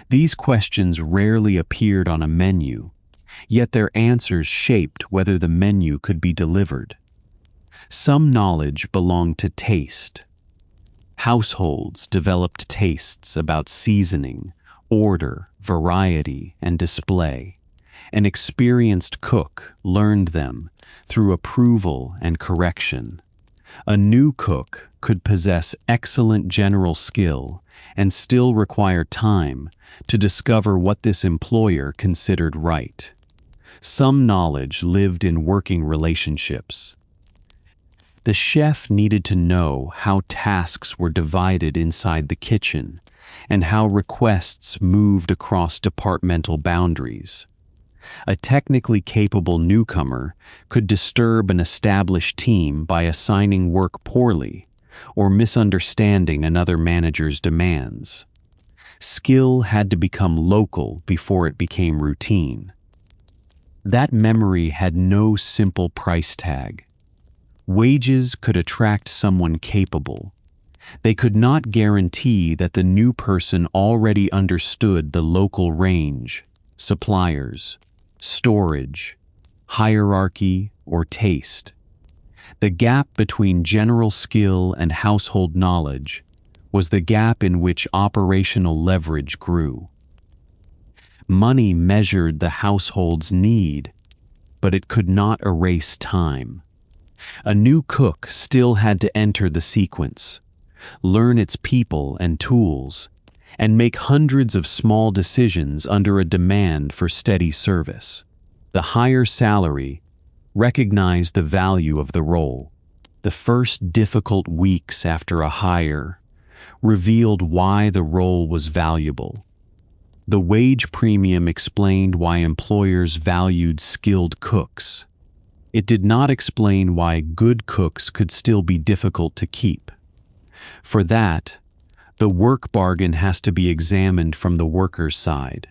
These questions rarely appeared on a menu, yet their answers shaped whether the menu could be delivered. Some knowledge belonged to taste. Households developed tastes about seasoning, order, variety, and display. An experienced cook learned them through approval and correction. A new cook could possess excellent general skill and still require time to discover what this employer considered right. Some knowledge lived in working relationships. The chef needed to know how tasks were divided inside the kitchen and how requests moved across departmental boundaries. A technically capable newcomer could disturb an established team by assigning work poorly or misunderstanding another manager's demands. Skill had to become local before it became routine. That memory had no simple price tag. Wages could attract someone capable. They could not guarantee that the new person already understood the local range, suppliers, storage, hierarchy, or taste. The gap between general skill and household knowledge was the gap in which operational leverage grew. Money measured the household's need, but it could not erase time. A new cook still had to enter the sequence, learn its people and tools, and make hundreds of small decisions under a demand for steady service. The higher salary recognized the value of the role. The first difficult weeks after a hire revealed why the role was valuable. The wage premium explained why employers valued skilled cooks. It did not explain why good cooks could still be difficult to keep. For that, the work bargain has to be examined from the worker's side.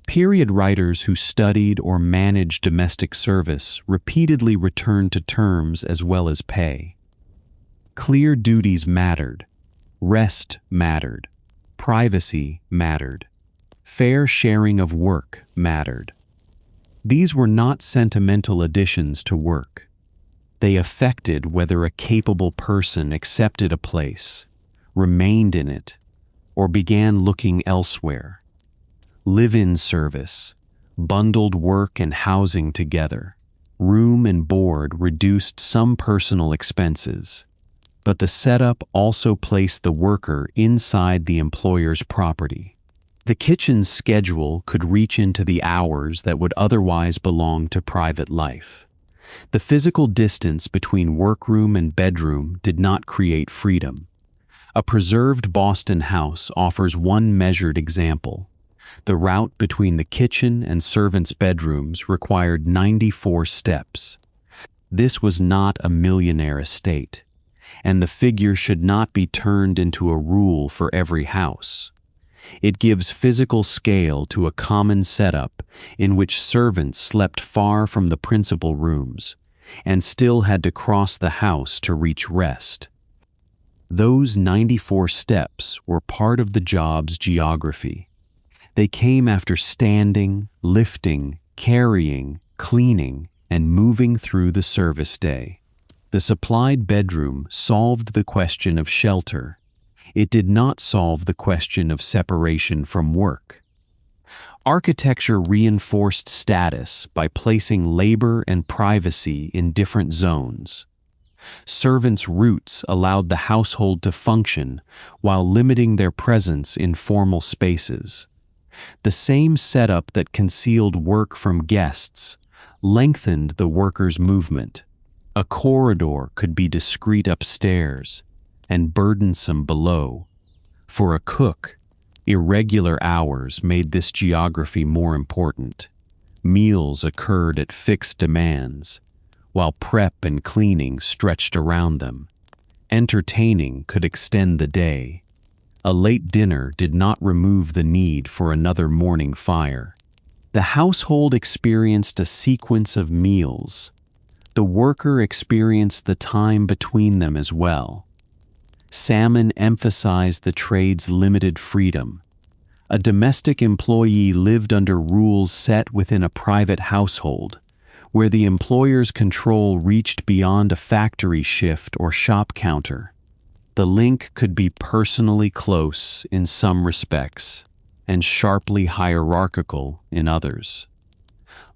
Period writers who studied or managed domestic service repeatedly returned to terms as well as pay. Clear duties mattered. Rest mattered. Privacy mattered. Fair sharing of work mattered. These were not sentimental additions to work. They affected whether a capable person accepted a place, remained in it, or began looking elsewhere. Live-in service bundled work and housing together. Room and board reduced some personal expenses, but the setup also placed the worker inside the employer's property. The kitchen's schedule could reach into the hours that would otherwise belong to private life. The physical distance between workroom and bedroom did not create freedom. A preserved Boston house offers one measured example. The route between the kitchen and servants' bedrooms required 94 steps. This was not a millionaire estate, and the figure should not be turned into a rule for every house. It gives physical scale to a common setup in which servants slept far from the principal rooms and still had to cross the house to reach rest. Those 94 steps were part of the job's geography. They came after standing, lifting, carrying, cleaning, and moving through the service day. The supplied bedroom solved the question of shelter. It did not solve the question of separation from work. Architecture reinforced status by placing labor and privacy in different zones. Servants' routes allowed the household to function while limiting their presence in formal spaces. The same setup that concealed work from guests lengthened the worker's movement. A corridor could be discreet upstairs and burdensome below. For a cook, irregular hours made this geography more important. Meals occurred at fixed demands, while prep and cleaning stretched around them. Entertaining could extend the day. A late dinner did not remove the need for another morning fire. The household experienced a sequence of meals. The worker experienced the time between them as well. Salmon emphasized the trade's limited freedom. A domestic employee lived under rules set within a private household, where the employer's control reached beyond a factory shift or shop counter. The link could be personally close in some respects and sharply hierarchical in others.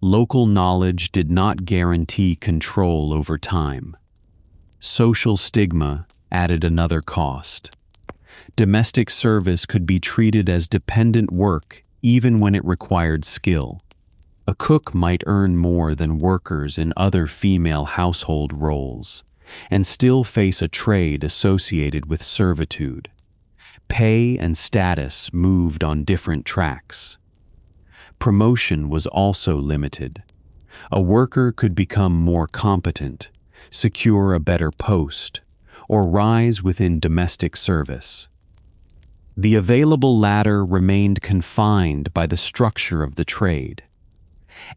Local knowledge did not guarantee control over time. Social stigma added another cost. Domestic service could be treated as dependent work even when it required skill. A cook might earn more than workers in other female household roles and still face a trade associated with servitude. Pay and status moved on different tracks. Promotion was also limited. A worker could become more competent, secure a better post, or rise within domestic service. The available ladder remained confined by the structure of the trade.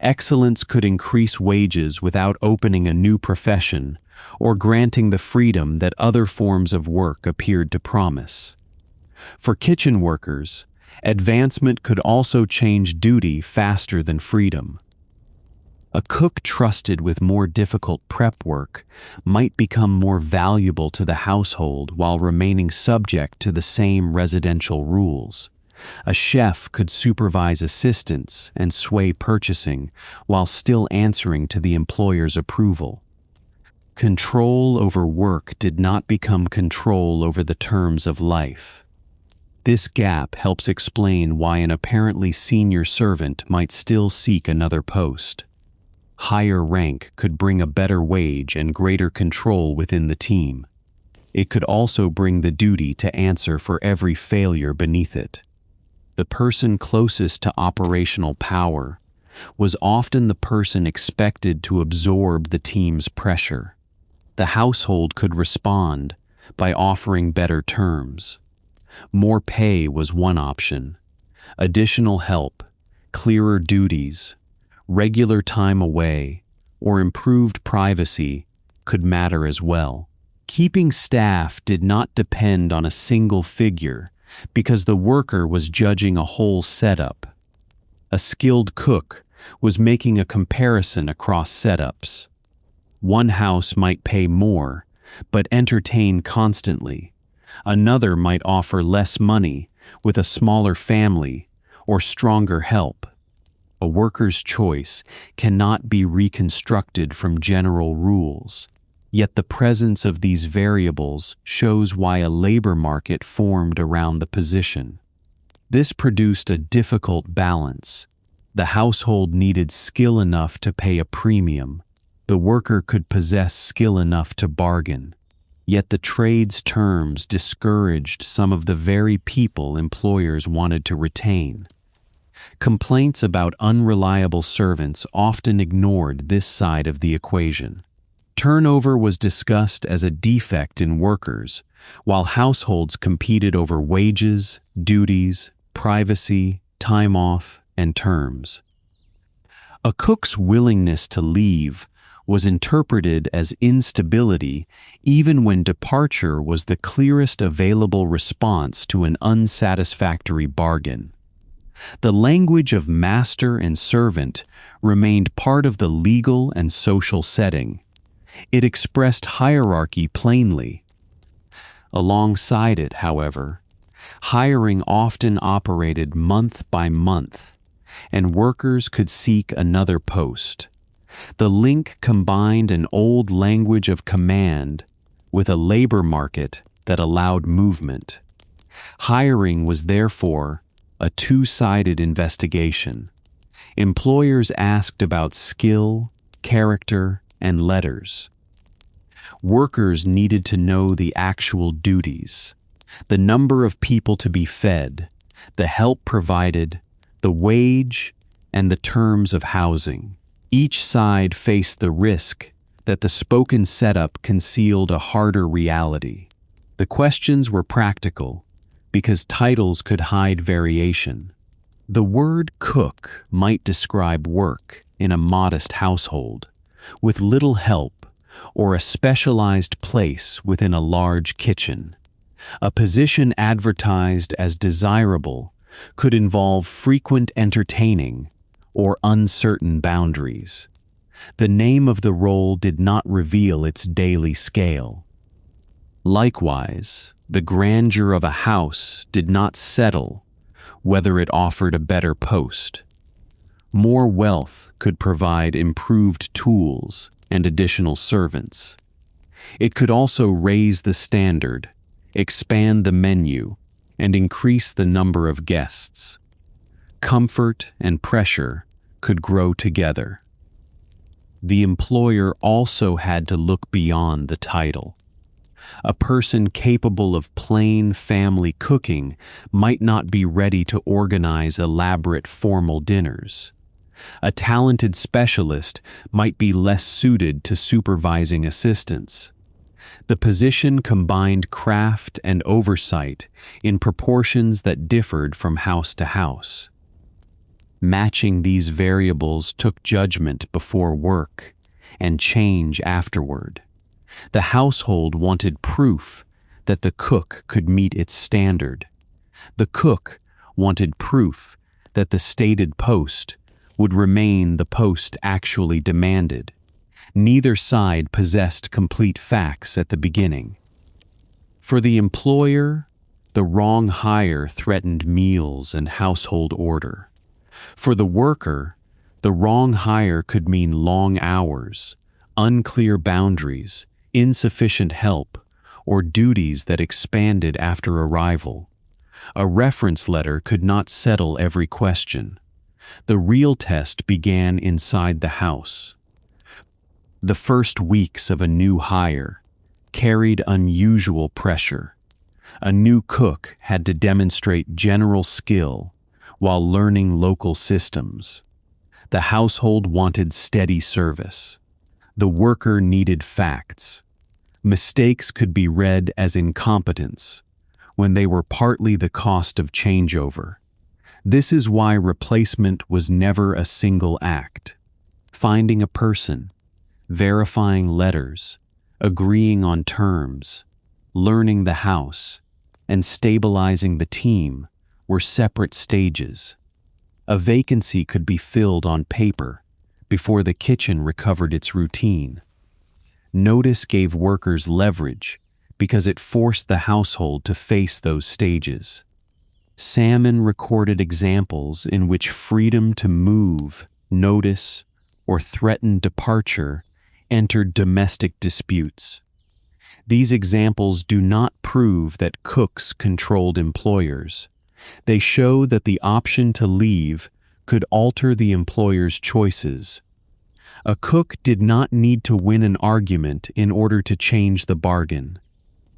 Excellence could increase wages without opening a new profession or granting the freedom that other forms of work appeared to promise. For kitchen workers, advancement could also change duty faster than freedom. A cook trusted with more difficult prep work might become more valuable to the household while remaining subject to the same residential rules. A chef could supervise assistants and sway purchasing while still answering to the employer's approval. Control over work did not become control over the terms of life. This gap helps explain why an apparently senior servant might still seek another post. Higher rank could bring a better wage and greater control within the team. It could also bring the duty to answer for every failure beneath it. The person closest to operational power was often the person expected to absorb the team's pressure. The household could respond by offering better terms. More pay was one option. Additional help, clearer duties, regular time away, or improved privacy could matter as well. Keeping staff did not depend on a single figure because the worker was judging a whole setup. A skilled cook was making a comparison across setups. One house might pay more, but entertain constantly. Another might offer less money with a smaller family or stronger help. A worker's choice cannot be reconstructed from general rules. Yet the presence of these variables shows why a labor market formed around the position. This produced a difficult balance. The household needed skill enough to pay a premium. The worker could possess skill enough to bargain. Yet the trade's terms discouraged some of the very people employers wanted to retain. Complaints about unreliable servants often ignored this side of the equation. Turnover was discussed as a defect in workers, while households competed over wages, duties, privacy, time off, and terms. A cook's willingness to leave was interpreted as instability even when departure was the clearest available response to an unsatisfactory bargain. The language of master and servant remained part of the legal and social setting. It expressed hierarchy plainly. Alongside it, however, hiring often operated month by month, and workers could seek another post. The link combined an old language of command with a labor market that allowed movement. Hiring was therefore a two-sided investigation. Employers asked about skill, character, and letters. Workers needed to know the actual duties, the number of people to be fed, the help provided, the wage, and the terms of housing. Each side faced the risk that the spoken setup concealed a harder reality. The questions were practical because titles could hide variation. The word cook might describe work in a modest household, with little help, or a specialized place within a large kitchen. A position advertised as desirable could involve frequent entertaining or uncertain boundaries. The name of the role did not reveal its daily scale. Likewise, the grandeur of a house did not settle whether it offered a better post. More wealth could provide improved tools and additional servants. It could also raise the standard, expand the menu, and increase the number of guests. Comfort and pressure could grow together. The employer also had to look beyond the title. A person capable of plain family cooking might not be ready to organize elaborate formal dinners. A talented specialist might be less suited to supervising assistants. The position combined craft and oversight in proportions that differed from house to house. Matching these variables took judgment before work and change afterward. The household wanted proof that the cook could meet its standard. The cook wanted proof that the stated post would remain the post actually demanded. Neither side possessed complete facts at the beginning. For the employer, the wrong hire threatened meals and household order. For the worker, the wrong hire could mean long hours, unclear boundaries, insufficient help, or duties that expanded after arrival. A reference letter could not settle every question. The real test began inside the house. The first weeks of a new hire carried unusual pressure. A new cook had to demonstrate general skill while learning local systems. The household wanted steady service. The worker needed facts. Mistakes could be read as incompetence when they were partly the cost of changeover. This is why replacement was never a single act. Finding a person, verifying letters, agreeing on terms, learning the house, and stabilizing the team were separate stages. A vacancy could be filled on paper before the kitchen recovered its routine. Notice gave workers leverage because it forced the household to face those stages. Salmon recorded examples in which freedom to move, notice, or threaten departure entered domestic disputes. These examples do not prove that cooks controlled employers. They show that the option to leave could alter the employer's choices. A cook did not need to win an argument in order to change the bargain.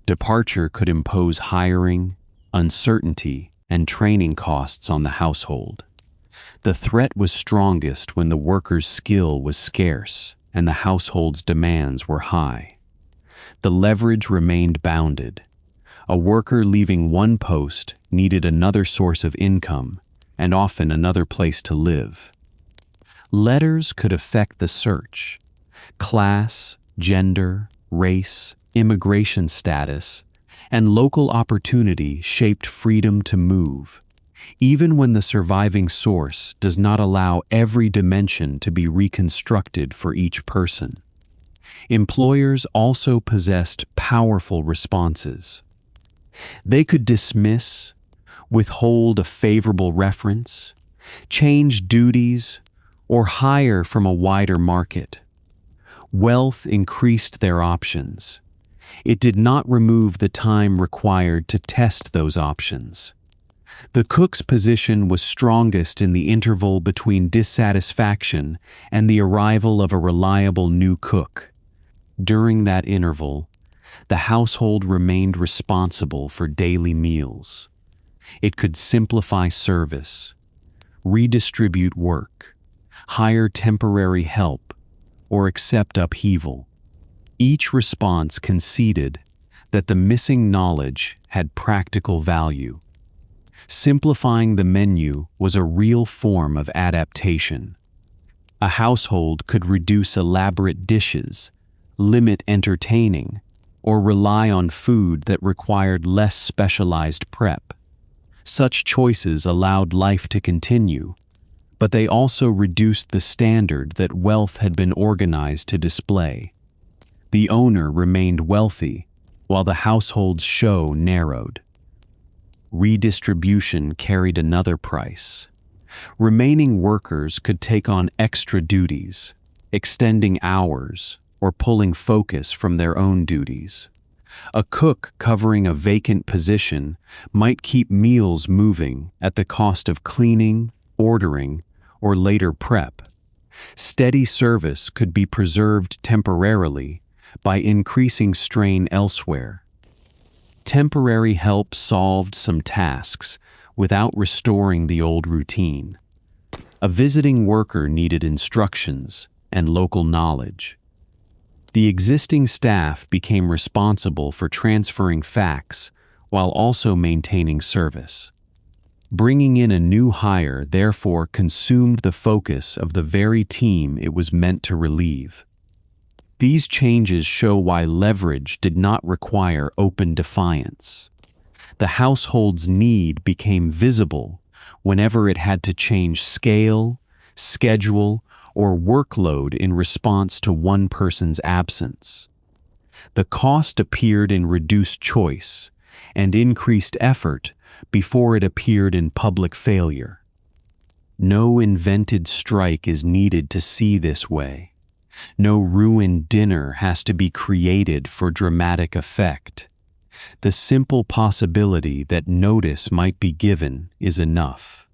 Departure could impose hiring, uncertainty, and training costs on the household. The threat was strongest when the worker's skill was scarce and the household's demands were high. The leverage remained bounded. A worker leaving one post needed another source of income and often another place to live. Letters could affect the search. Class, gender, race, immigration status, and local opportunity shaped freedom to move, even when the surviving source does not allow every dimension to be reconstructed for each person. Employers also possessed powerful responses. They could dismiss, withhold a favorable reference, change duties, or hire from a wider market. Wealth increased their options. It did not remove the time required to test those options. The cook's position was strongest in the interval between dissatisfaction and the arrival of a reliable new cook. During that interval, the household remained responsible for daily meals. It could simplify service, redistribute work, hire temporary help, or accept upheaval. Each response conceded that the missing knowledge had practical value. Simplifying the menu was a real form of adaptation. A household could reduce elaborate dishes, limit entertaining, or rely on food that required less specialized prep. Such choices allowed life to continue, but they also reduced the standard that wealth had been organized to display. The owner remained wealthy, while the household's show narrowed. Redistribution carried another price. Remaining workers could take on extra duties, extending hours, or pulling focus from their own duties. A cook covering a vacant position might keep meals moving at the cost of cleaning, ordering, or later prep. Steady service could be preserved temporarily by increasing strain elsewhere. Temporary help solved some tasks without restoring the old routine. A visiting worker needed instructions and local knowledge. The existing staff became responsible for transferring facts while also maintaining service. Bringing in a new hire therefore consumed the focus of the very team it was meant to relieve. These changes show why leverage did not require open defiance. The household's need became visible whenever it had to change scale, schedule, or workload in response to one person's absence. The cost appeared in reduced choice and increased effort before it appeared in public failure. No invented strike is needed to see this way. No ruined dinner has to be created for dramatic effect. The simple possibility that notice might be given is enough.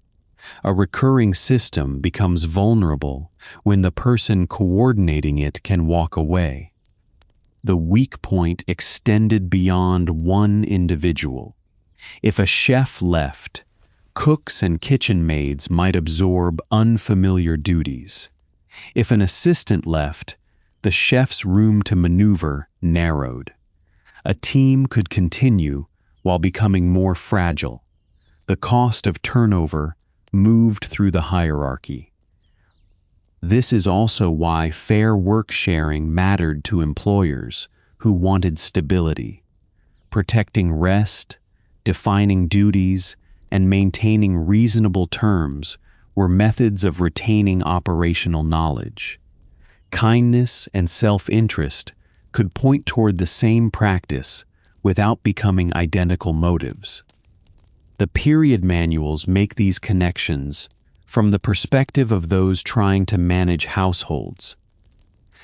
A recurring system becomes vulnerable when the person coordinating it can walk away. The weak point extended beyond one individual. If a chef left, cooks and kitchen maids might absorb unfamiliar duties. If an assistant left, the chef's room to maneuver narrowed. A team could continue while becoming more fragile. The cost of turnover moved through the hierarchy. This is also why fair work sharing mattered to employers who wanted stability. Protecting rest, defining duties, and maintaining reasonable terms were methods of retaining operational knowledge. Kindness and self-interest could point toward the same practice without becoming identical motives. The period manuals make these connections from the perspective of those trying to manage households.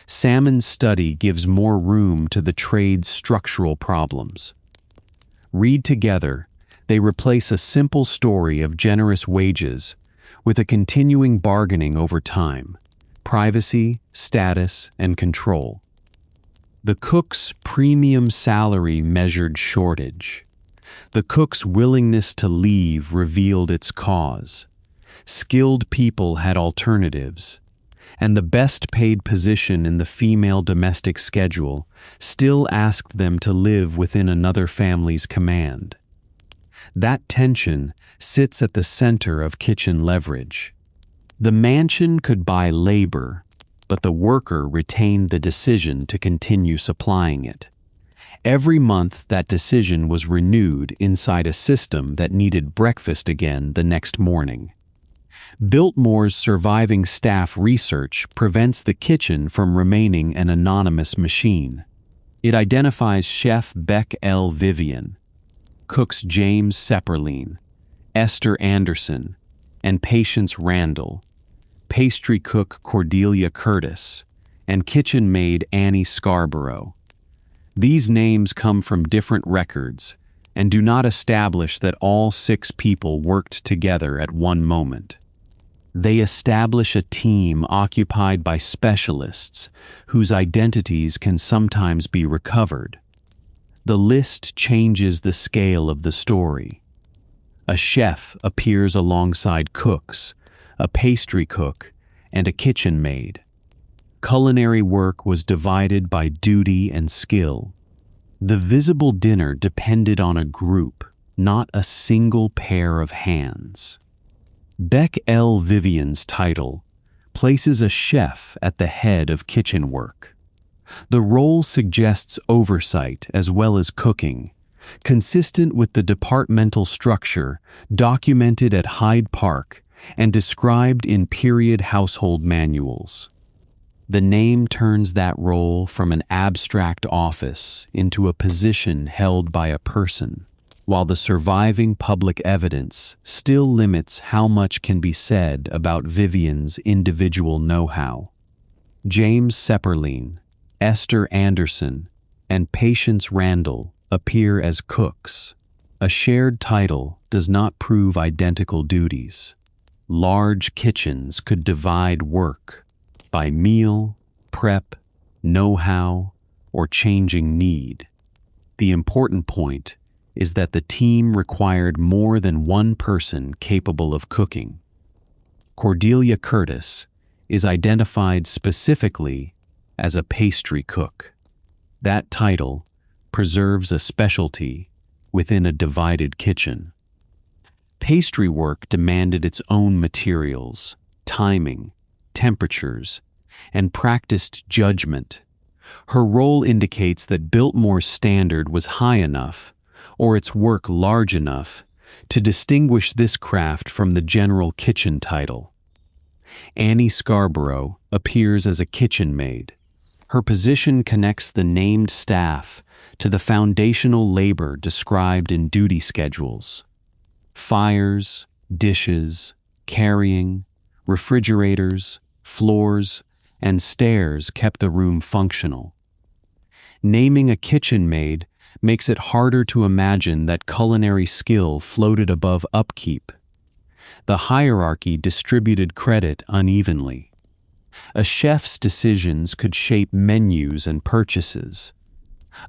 Salmon's study gives more room to the trade's structural problems. Read together, they replace a simple story of generous wages with a continuing bargaining over time, privacy, status, and control. The cook's premium salary measured shortage. The cook's willingness to leave revealed its cause. Skilled people had alternatives, and the best-paid position in the female domestic schedule still asked them to live within another family's command. That tension sits at the center of kitchen leverage. The mansion could buy labor, but the worker retained the decision to continue supplying it. Every month, that decision was renewed inside a system that needed breakfast again the next morning. Biltmore's surviving staff research prevents the kitchen from remaining an anonymous machine. It identifies Chef Beck L. Vivian, cooks James Sepperline, Esther Anderson, and Patience Randall, pastry cook Cordelia Curtis, and kitchen maid Annie Scarborough. These names come from different records and do not establish that all 6 people worked together at one moment. They establish a team occupied by specialists whose identities can sometimes be recovered. The list changes the scale of the story. A chef appears alongside cooks, a pastry cook, and a kitchen maid. Culinary work was divided by duty and skill. The visible dinner depended on a group, not a single pair of hands. Beck L. Vivian's title places a chef at the head of kitchen work. The role suggests oversight as well as cooking, consistent with the departmental structure documented at Hyde Park and described in period household manuals. The name turns that role from an abstract office into a position held by a person, while the surviving public evidence still limits how much can be said about Vivian's individual know-how. James Sepperline, Esther Anderson, and Patience Randall appear as cooks. A shared title does not prove identical duties. Large kitchens could divide work by meal, prep, know-how, or changing need. The important point is that the team required more than one person capable of cooking. Cordelia Curtis is identified specifically as a pastry cook. That title preserves a specialty within a divided kitchen. Pastry work demanded its own materials, timing, temperatures, and practiced judgment. Her role indicates that Biltmore's standard was high enough, or its work large enough, to distinguish this craft from the general kitchen title. Annie Scarborough appears as a kitchen maid. Her position connects the named staff to the foundational labor described in duty schedules. Fires, dishes, carrying, refrigerators, floors, and stairs kept the room functional. Naming a kitchen maid makes it harder to imagine that culinary skill floated above upkeep. The hierarchy distributed credit unevenly. A chef's decisions could shape menus and purchases.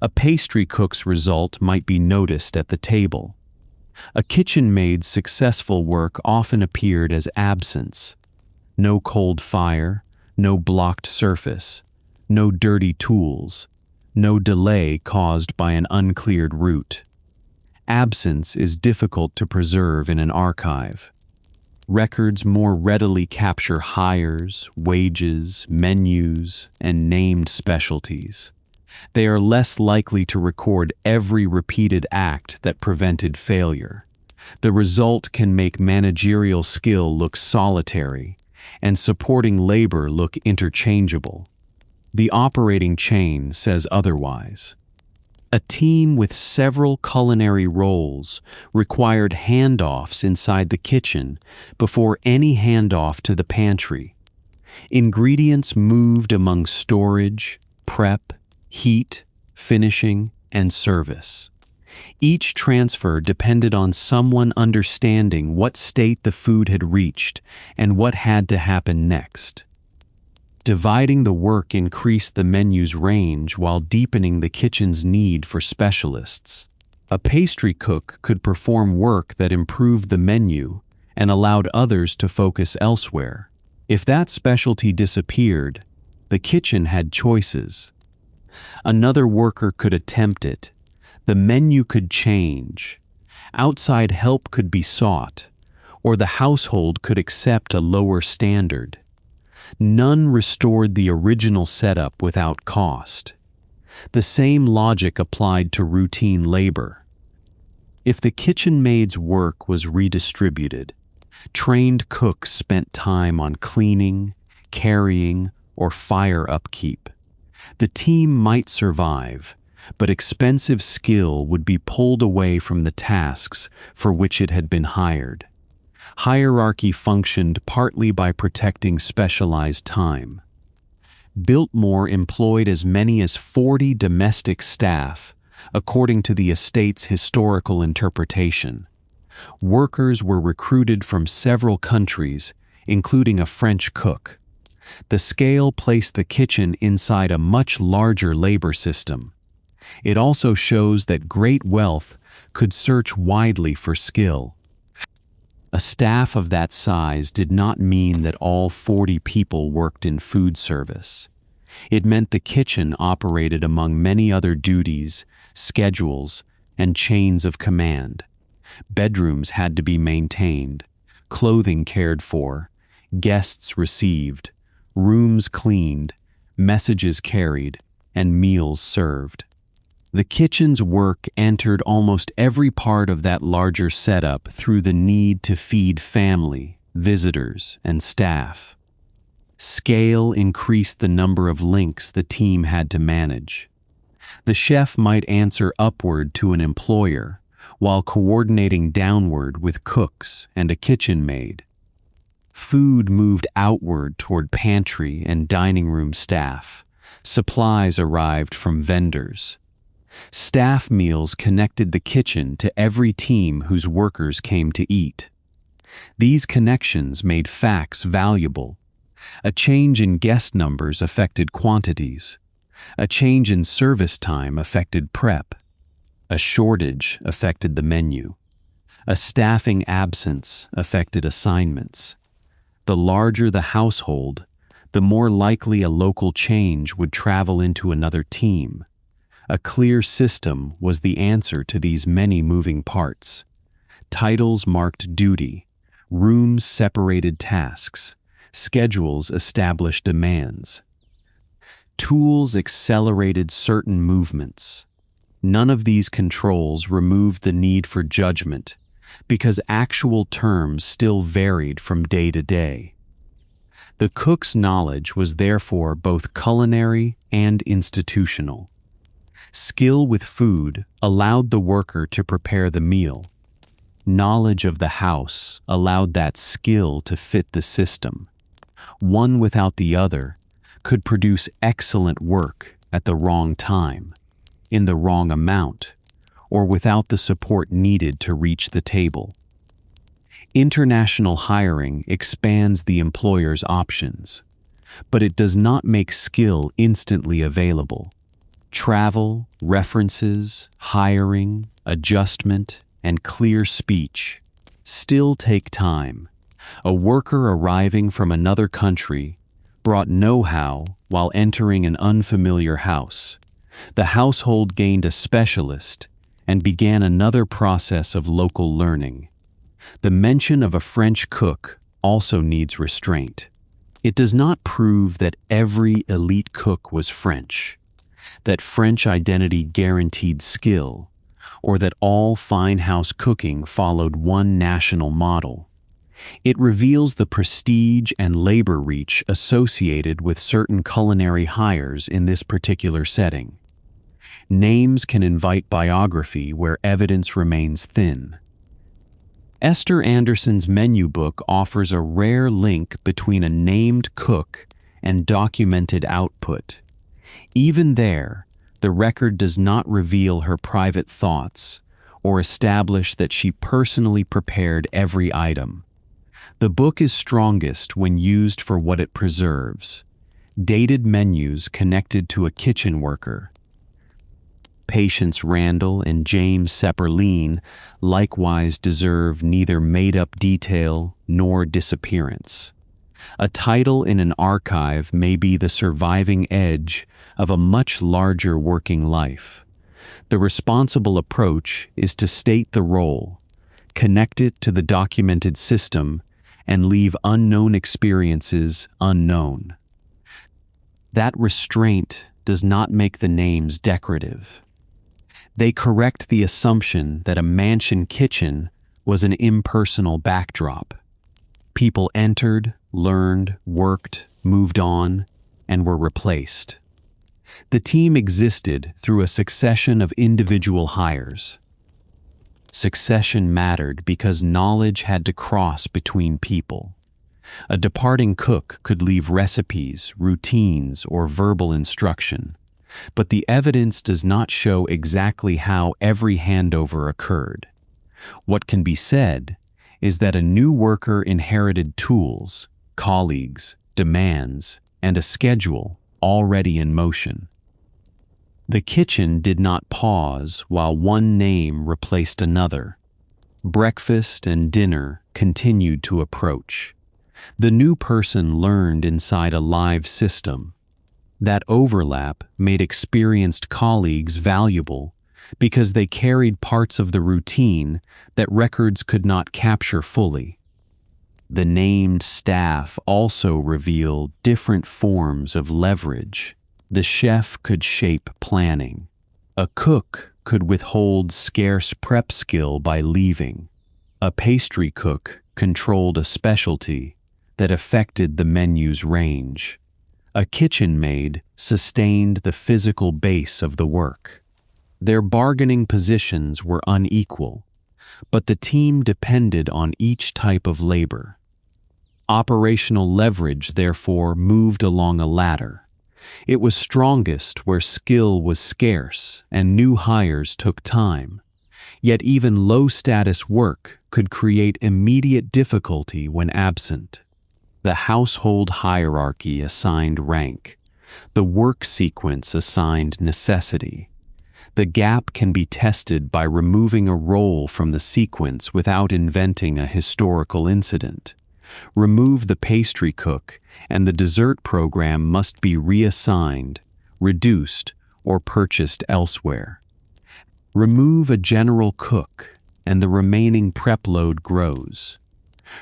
A pastry cook's result might be noticed at the table. A kitchen maid's successful work often appeared as absence. No cold fire, no blocked surface, no dirty tools, no delay caused by an uncleared route. Absence is difficult to preserve in an archive. Records more readily capture hires, wages, menus, and named specialties. They are less likely to record every repeated act that prevented failure. The result can make managerial skill look solitary and supporting labor look interchangeable. The operating chain says otherwise. A team with several culinary roles required handoffs inside the kitchen before any handoff to the pantry. Ingredients moved among storage, prep, heat, finishing, and service. Each transfer depended on someone understanding what state the food had reached and what had to happen next. Dividing the work increased the menu's range while deepening the kitchen's need for specialists. A pastry cook could perform work that improved the menu and allowed others to focus elsewhere. If that specialty disappeared, the kitchen had choices. Another worker could attempt it. The menu could change. Outside help could be sought, or the household could accept a lower standard. None restored the original setup without cost. The same logic applied to routine labor. If the kitchen maid's work was redistributed, trained cooks spent time on cleaning, carrying, or fire upkeep. The team might survive, but expensive skill would be pulled away from the tasks for which it had been hired. Hierarchy functioned partly by protecting specialized time. Biltmore employed as many as 40 domestic staff, according to the estate's historical interpretation. Workers were recruited from several countries, including a French cook. The scale placed the kitchen inside a much larger labor system. It also shows that great wealth could search widely for skill. A staff of that size did not mean that all 40 people worked in food service. It meant the kitchen operated among many other duties, schedules, and chains of command. Bedrooms had to be maintained, clothing cared for, guests received, rooms cleaned, messages carried, and meals served. The kitchen's work entered almost every part of that larger setup through the need to feed family, visitors, and staff. Scale increased the number of links the team had to manage. The chef might answer upward to an employer, while coordinating downward with cooks and a kitchen maid. Food moved outward toward pantry and dining room staff. Supplies arrived from vendors. Staff meals connected the kitchen to every team whose workers came to eat. These connections made facts valuable. A change in guest numbers affected quantities. A change in service time affected prep. A shortage affected the menu. A staffing absence affected assignments. The larger the household, the more likely a local change would travel into another team. A clear system was the answer to these many moving parts. Titles marked duty, rooms separated tasks, schedules established demands. Tools accelerated certain movements. None of these controls removed the need for judgment, because actual terms still varied from day to day. The cook's knowledge was therefore both culinary and institutional. Skill with food allowed the worker to prepare the meal. Knowledge of the house allowed that skill to fit the system. One without the other could produce excellent work at the wrong time. in the wrong amount, or without the support needed to reach the table. International hiring expands the employer's options, but it does not make skill instantly available. Travel, references, hiring, adjustment, and clear speech still take time. A worker arriving from another country brought know-how while entering an unfamiliar house. The household gained a specialist and began another process of local learning. The mention of a French cook also needs restraint. It does not prove that every elite cook was French, that French identity guaranteed skill, or that all fine house cooking followed one national model. It reveals the prestige and labor reach associated with certain culinary hires in this particular setting. Names can invite biography where evidence remains thin. Esther Anderson's menu book offers a rare link between a named cook and documented output. Even there, the record does not reveal her private thoughts or establish that she personally prepared every item. The book is strongest when used for what it preserves: dated menus connected to a kitchen worker. Patience Randall and James Sepperline likewise deserve neither made-up detail nor disappearance. A title in an archive may be the surviving edge of a much larger working life. The responsible approach is to state the role, connect it to the documented system, and leave unknown experiences unknown. That restraint does not make the names decorative. They correct the assumption that a mansion kitchen was an impersonal backdrop. People entered, learned, worked, moved on, and were replaced. The team existed through a succession of individual hires. Succession mattered because knowledge had to cross between people. A departing cook could leave recipes, routines, or verbal instruction, but the evidence does not show exactly how every handover occurred. What can be said is that a new worker inherited tools, colleagues, demands, and a schedule already in motion. The kitchen did not pause while one name replaced another. Breakfast and dinner continued to approach. The new person learned inside a live system. That overlap made experienced colleagues valuable because they carried parts of the routine that records could not capture fully. The named staff also reveal different forms of leverage. The chef could shape planning. A cook could withhold scarce prep skill by leaving. A pastry cook controlled a specialty that affected the menu's range. A kitchen maid sustained the physical base of the work. Their bargaining positions were unequal, but the team depended on each type of labor. Operational leverage, therefore, moved along a ladder. It was strongest where skill was scarce and new hires took time. Yet even low-status work could create immediate difficulty when absent. The household hierarchy assigned rank. The work sequence assigned necessity. The gap can be tested by removing a role from the sequence without inventing a historical incident. Remove the pastry cook, and the dessert program must be reassigned, reduced, or purchased elsewhere. Remove a general cook, and the remaining prep load grows.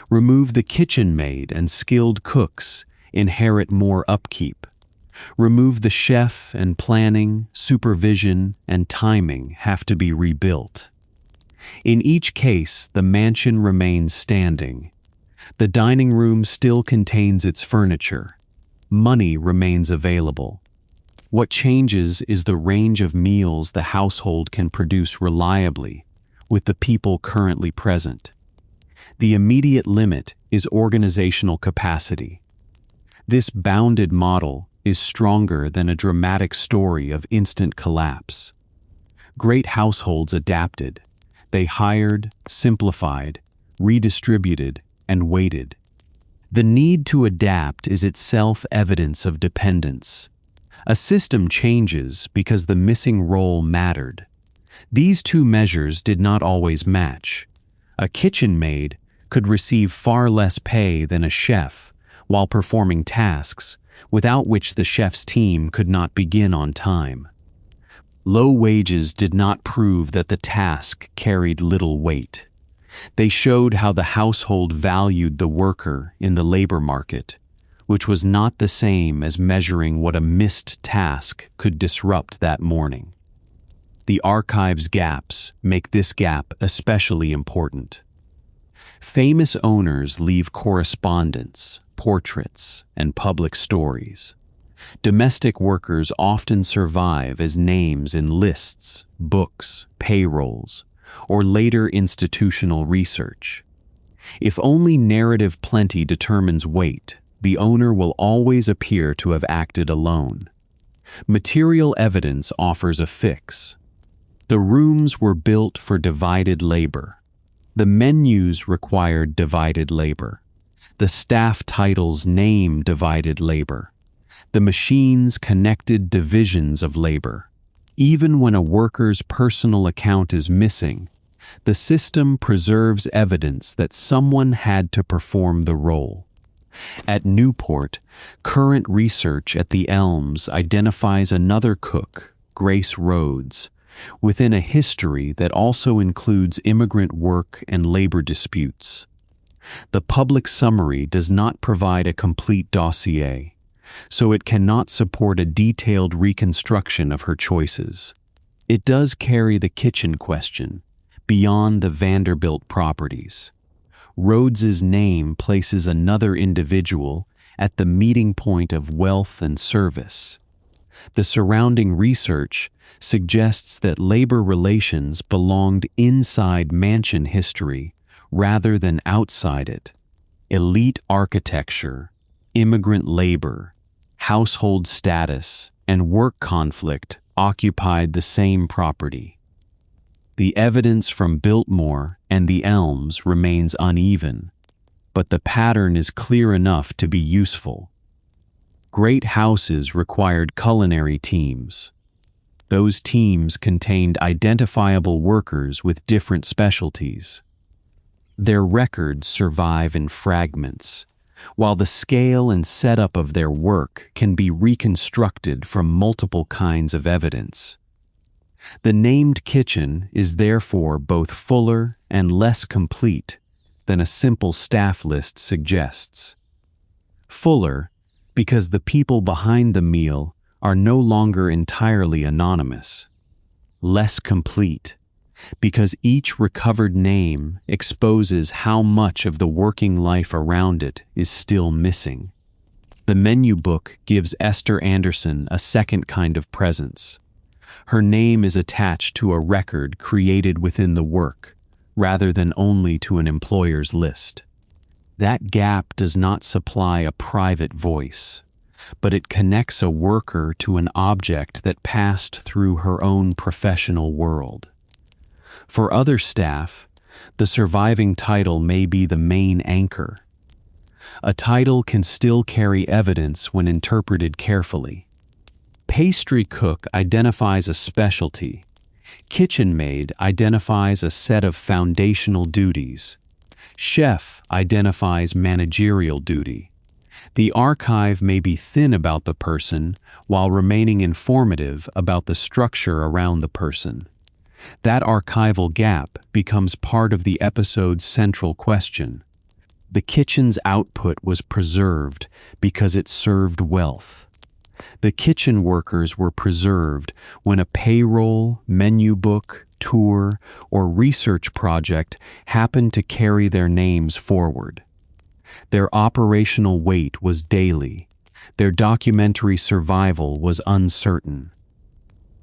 Remove the kitchen maid, and skilled cooks inherit more upkeep. Remove the chef, and planning, supervision, and timing have to be rebuilt. In each case, the mansion remains standing. The dining room still contains its furniture. Money remains available. What changes is the range of meals the household can produce reliably with the people currently present. The immediate limit is organizational capacity. This bounded model is stronger than a dramatic story of instant collapse. Great households adapted. They hired, simplified, redistributed, and waited. The need to adapt is itself evidence of dependence. A system changes because the missing role mattered. These two measures did not always match. A kitchen maid could receive far less pay than a chef while performing tasks without which the chef's team could not begin on time. Low wages did not prove that the task carried little weight. They showed how the household valued the worker in the labor market, which was not the same as measuring what a missed task could disrupt that morning. The archive's gaps make this gap especially important. Famous owners leave correspondence, portraits, and public stories. Domestic workers often survive as names in lists, books, payrolls, or later institutional research. If only narrative plenty determines weight, the owner will always appear to have acted alone. Material evidence offers a fix. The rooms were built for divided labor. The menus required divided labor. The staff titles name divided labor. The machines connected divisions of labor. Even when a worker's personal account is missing, the system preserves evidence that someone had to perform the role. At Newport, current research at the Elms identifies another cook, Grace Rhodes, within a history that also includes immigrant work and labor disputes. The public summary does not provide a complete dossier, so it cannot support a detailed reconstruction of her choices. It does carry the kitchen question, beyond the Vanderbilt properties. Rhodes's name places another individual at the meeting point of wealth and service. The surrounding research suggests that labor relations belonged inside mansion history rather than outside it. Elite architecture, immigrant labor, household status, and work conflict occupied the same property. The evidence from Biltmore and the Elms remains uneven, but the pattern is clear enough to be useful. Great houses required culinary teams. Those teams contained identifiable workers with different specialties. Their records survive in fragments, while the scale and setup of their work can be reconstructed from multiple kinds of evidence. The named kitchen is therefore both fuller and less complete than a simple staff list suggests. Fuller, because the people behind the meal are no longer entirely anonymous. Less complete, because each recovered name exposes how much of the working life around it is still missing. The menu book gives Esther Anderson a second kind of presence. Her name is attached to a record created within the work, rather than only to an employer's list. That gap does not supply a private voice, but it connects a worker to an object that passed through her own professional world. For other staff, the surviving title may be the main anchor. A title can still carry evidence when interpreted carefully. Pastry cook identifies a specialty. Kitchen maid identifies a set of foundational duties. Chef identifies managerial duty. The archive may be thin about the person while remaining informative about the structure around the person. That archival gap becomes part of the episode's central question. The kitchen's output was preserved because it served wealth. The kitchen workers were preserved when a payroll, menu book, tour, or research project happened to carry their names forward. Their operational weight was daily. Their documentary survival was uncertain.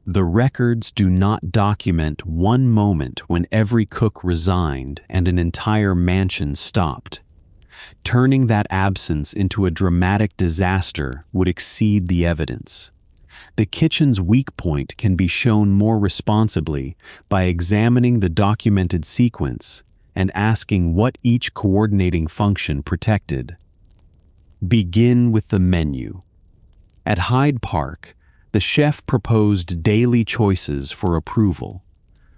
The records do not document one moment when every cook resigned and an entire mansion stopped. Turning that absence into a dramatic disaster would exceed the evidence. The kitchen's weak point can be shown more responsibly by examining the documented sequence and asking what each coordinating function protected. Begin with the menu. At Hyde Park, the chef proposed daily choices for approval.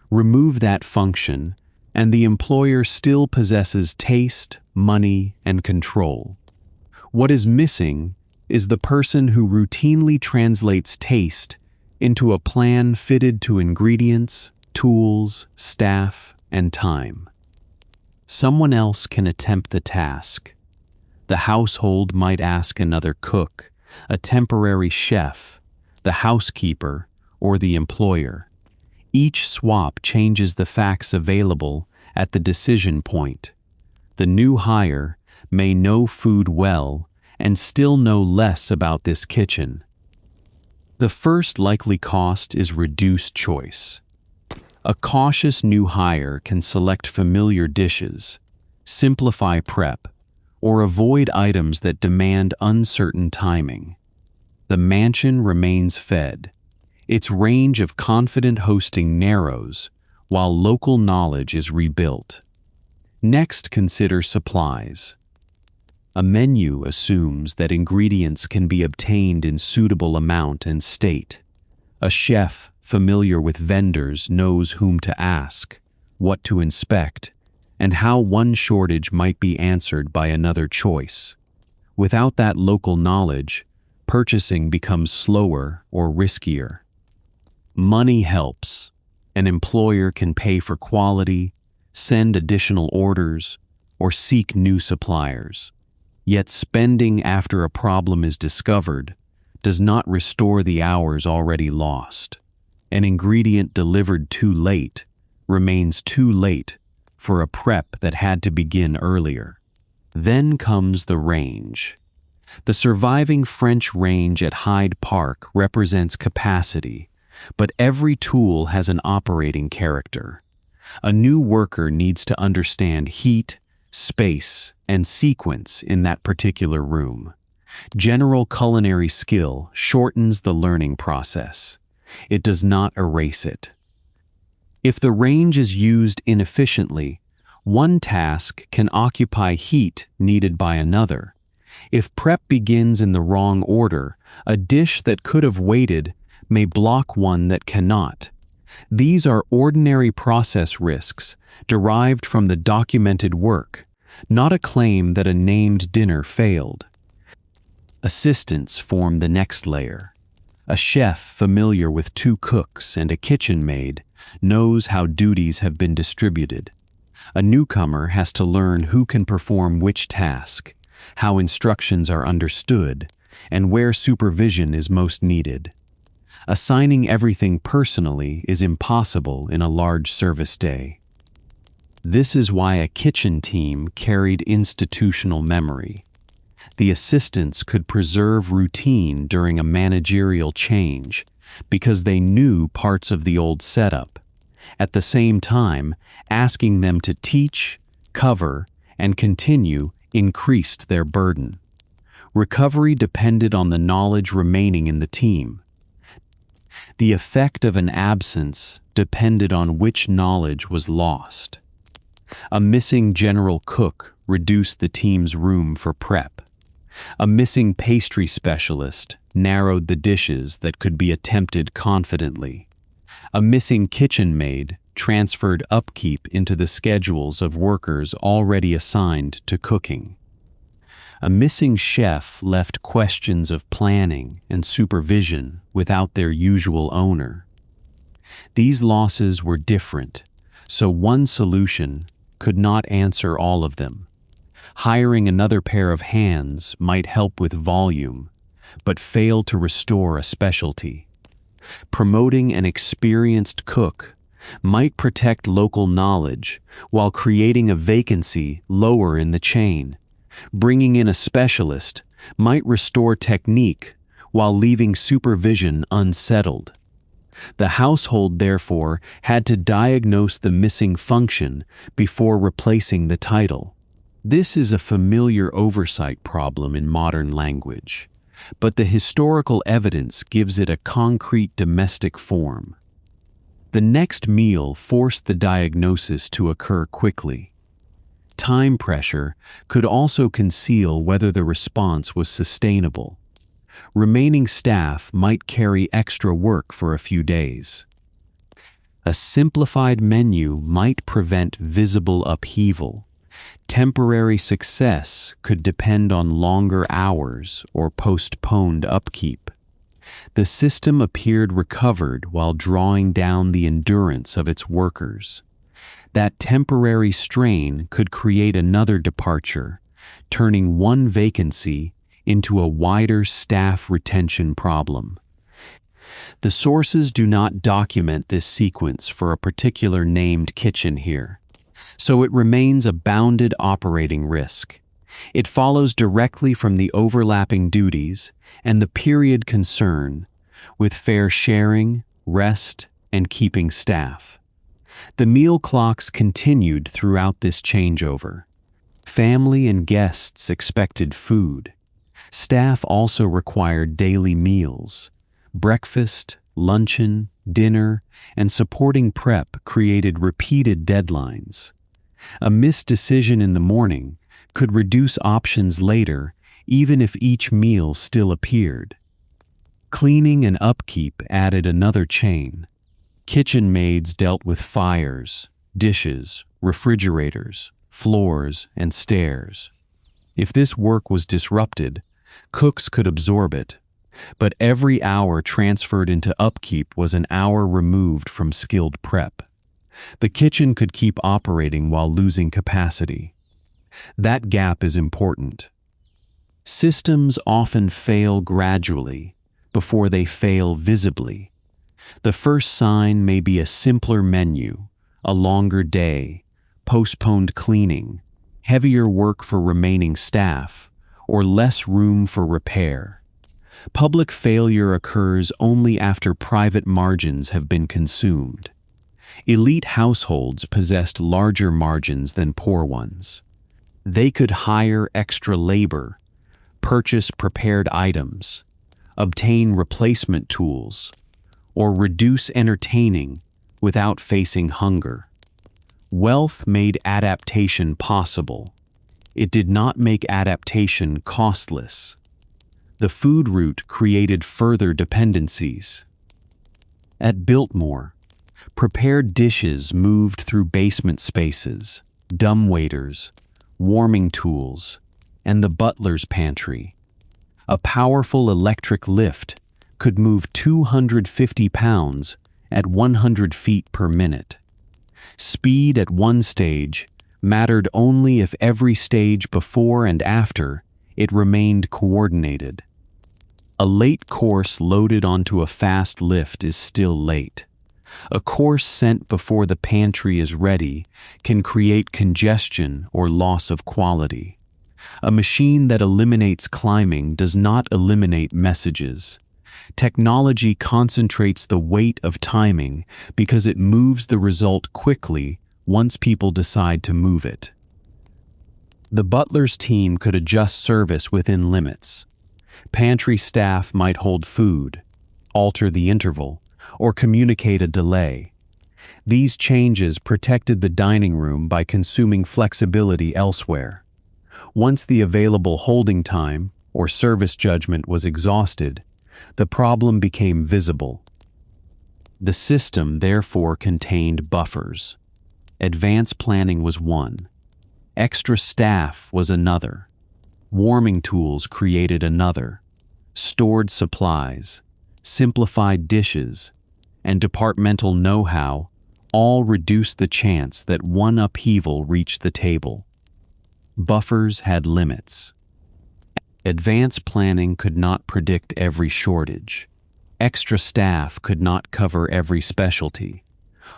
Remove that function, and the employer still possesses taste, money, and control. What is missing is the person who routinely translates taste into a plan fitted to ingredients, tools, staff, and time. Someone else can attempt the task. The household might ask another cook, a temporary chef, the housekeeper, or the employer. Each swap changes the facts available at the decision point. The new hire may know food well and still know less about this kitchen. The first likely cost is reduced choice. A cautious new hire can select familiar dishes, simplify prep, or avoid items that demand uncertain timing. The mansion remains fed. Its range of confident hosting narrows, while local knowledge is rebuilt. Next, consider supplies. A menu assumes that ingredients can be obtained in suitable amount and state. A chef familiar with vendors knows whom to ask, what to inspect, and how one shortage might be answered by another choice. Without that local knowledge, purchasing becomes slower or riskier. Money helps. An employer can pay for quality, send additional orders, or seek new suppliers. Yet spending after a problem is discovered does not restore the hours already lost. An ingredient delivered too late remains too late for a prep that had to begin earlier. Then comes the range. The surviving French range at Hyde Park represents capacity, but every tool has an operating character. A new worker needs to understand heat, space, and sequence in that particular room. General culinary skill shortens the learning process. It does not erase it. If the range is used inefficiently, one task can occupy heat needed by another. If prep begins in the wrong order, a dish that could have waited may block one that cannot. These are ordinary process risks derived from the documented work, not a claim that a named dinner failed. Assistants form the next layer. A chef familiar with 2 cooks and a kitchen maid knows how duties have been distributed. A newcomer has to learn who can perform which task, how instructions are understood, and where supervision is most needed. Assigning everything personally is impossible in a large service day. This is why a kitchen team carried institutional memory. The assistants could preserve routine during a managerial change because they knew parts of the old setup. At the same time, asking them to teach, cover, and continue increased their burden. Recovery depended on the knowledge remaining in the team. The effect of an absence depended on which knowledge was lost. A missing general cook reduced the team's room for prep. A missing pastry specialist narrowed the dishes that could be attempted confidently. A missing kitchen maid transferred upkeep into the schedules of workers already assigned to cooking. A missing chef left questions of planning and supervision without their usual owner. These losses were different, so one solution could not answer all of them. Hiring another pair of hands might help with volume, but fail to restore a specialty. Promoting an experienced cook might protect local knowledge while creating a vacancy lower in the chain. Bringing in a specialist might restore technique while leaving supervision unsettled. The household, therefore, had to diagnose the missing function before replacing the title. This is a familiar oversight problem in modern language. but the historical evidence gives it a concrete domestic form. The next meal forced the diagnosis to occur quickly. Time pressure could also conceal whether the response was sustainable. Remaining staff might carry extra work for a few days. A simplified menu might prevent visible upheaval. Temporary success could depend on longer hours or postponed upkeep. The system appeared recovered while drawing down the endurance of its workers. That temporary strain could create another departure, turning one vacancy into a wider staff retention problem. The sources do not document this sequence for a particular named kitchen here, so it remains a bounded operating risk. It follows directly from the overlapping duties and the period concern, with fair sharing, rest, and keeping staff. The meal clocks continued throughout this changeover. Family and guests expected food. Staff also required daily meals. Breakfast, luncheon, dinner, and supporting prep created repeated deadlines. A missed decision in the morning could reduce options later, even if each meal still appeared. Cleaning and upkeep added another chain. Kitchen maids dealt with fires, dishes, refrigerators, floors, and stairs. If this work was disrupted, cooks could absorb it, but every hour transferred into upkeep was an hour removed from skilled prep. The kitchen could keep operating while losing capacity. That gap is important. Systems often fail gradually before they fail visibly. The first sign may be a simpler menu, a longer day, postponed cleaning, heavier work for remaining staff, or less room for repair. Public failure occurs only after private margins have been consumed. Elite households possessed larger margins than poor ones. They could hire extra labor, purchase prepared items, obtain replacement tools, or reduce entertaining without facing hunger. Wealth made adaptation possible. It did not make adaptation costless. The food route created further dependencies. At Biltmore, prepared dishes moved through basement spaces, dumbwaiters, warming tools, and the butler's pantry. A powerful electric lift could move 250 pounds at 100 feet per minute. Speed at one stage mattered only if every stage before and after it remained coordinated. A late course loaded onto a fast lift is still late. A course sent before the pantry is ready can create congestion or loss of quality. A machine that eliminates climbing does not eliminate messages. Technology concentrates the weight of timing because it moves the result quickly once people decide to move it. The butler's team could adjust service within limits. Pantry staff might hold food, alter the interval, or communicate a delay. These changes protected the dining room by consuming flexibility elsewhere. Once the available holding time or service judgment was exhausted, the problem became visible. The system therefore contained buffers. Advance planning was one. Extra staff was another. Warming tools created another. Stored supplies, simplified dishes, and departmental know-how all reduced the chance that one upheaval reached the table. Buffers had limits. Advance planning could not predict every shortage. Extra staff could not cover every specialty.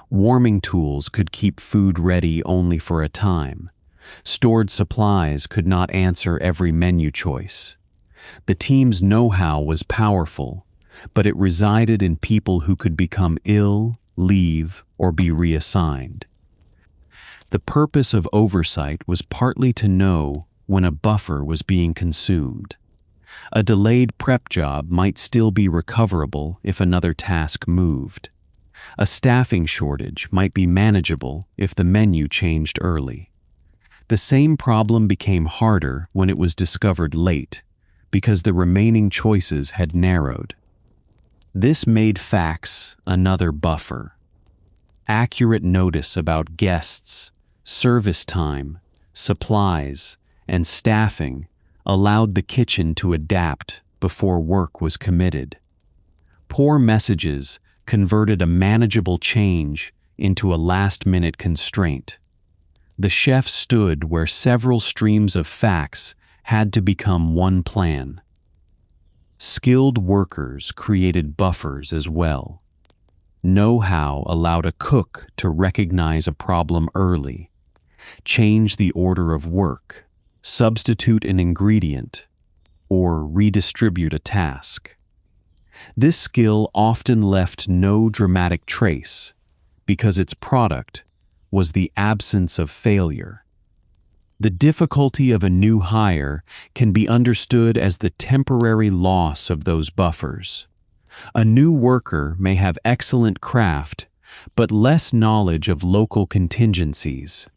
Warming tools could keep food ready only for a time. Stored supplies could not answer every menu choice. The team's know-how was powerful, but it resided in people who could become ill, leave, or be reassigned. The purpose of oversight was partly to know when a buffer was being consumed. A delayed prep job might still be recoverable if another task moved. A staffing shortage might be manageable if the menu changed early. The same problem became harder when it was discovered late, because the remaining choices had narrowed. This made facts another buffer. Accurate notice about guests, service time, supplies, and staffing allowed the kitchen to adapt before work was committed. Poor messages converted a manageable change into a last-minute constraint. The chef stood where several streams of facts had to become one plan. Skilled workers created buffers as well. Know-how allowed a cook to recognize a problem early, change the order of work, substitute an ingredient, or redistribute a task. This skill often left no dramatic trace because its product was the absence of failure. The difficulty of a new hire can be understood as the temporary loss of those buffers. A new worker may have excellent craft, but less knowledge of local contingencies.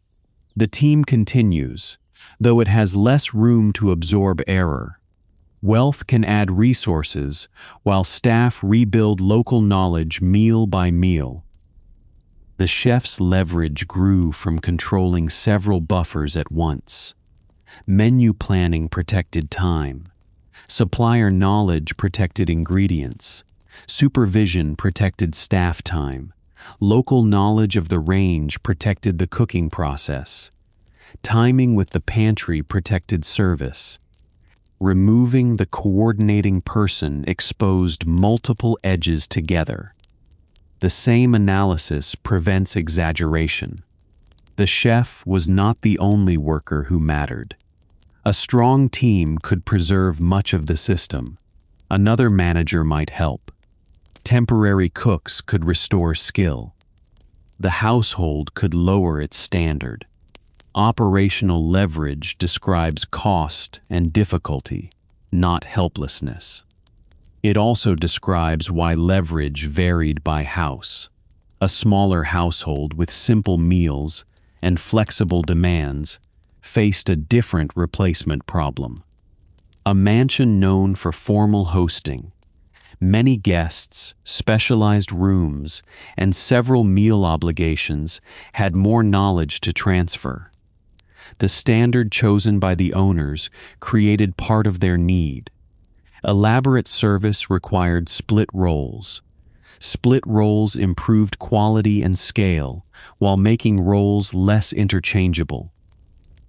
The team continues, though it has less room to absorb error. Wealth can add resources, while staff rebuild local knowledge meal by meal. The chef's leverage grew from controlling several buffers at once. Menu planning protected time. Supplier knowledge protected ingredients. Supervision protected staff time. Local knowledge of the range protected the cooking process. Timing with the pantry protected service. Removing the coordinating person exposed multiple edges together. The same analysis prevents exaggeration. The chef was not the only worker who mattered. A strong team could preserve much of the system. Another manager might help. Temporary cooks could restore skill. The household could lower its standard. Operational leverage describes cost and difficulty, not helplessness. It also describes why leverage varied by house. A smaller household with simple meals and flexible demands faced a different replacement problem. A mansion known for formal hosting, many guests, specialized rooms, and several meal obligations had more knowledge to transfer. The standard chosen by the owners created part of their need. Elaborate service required split roles. Split roles improved quality and scale while making roles less interchangeable.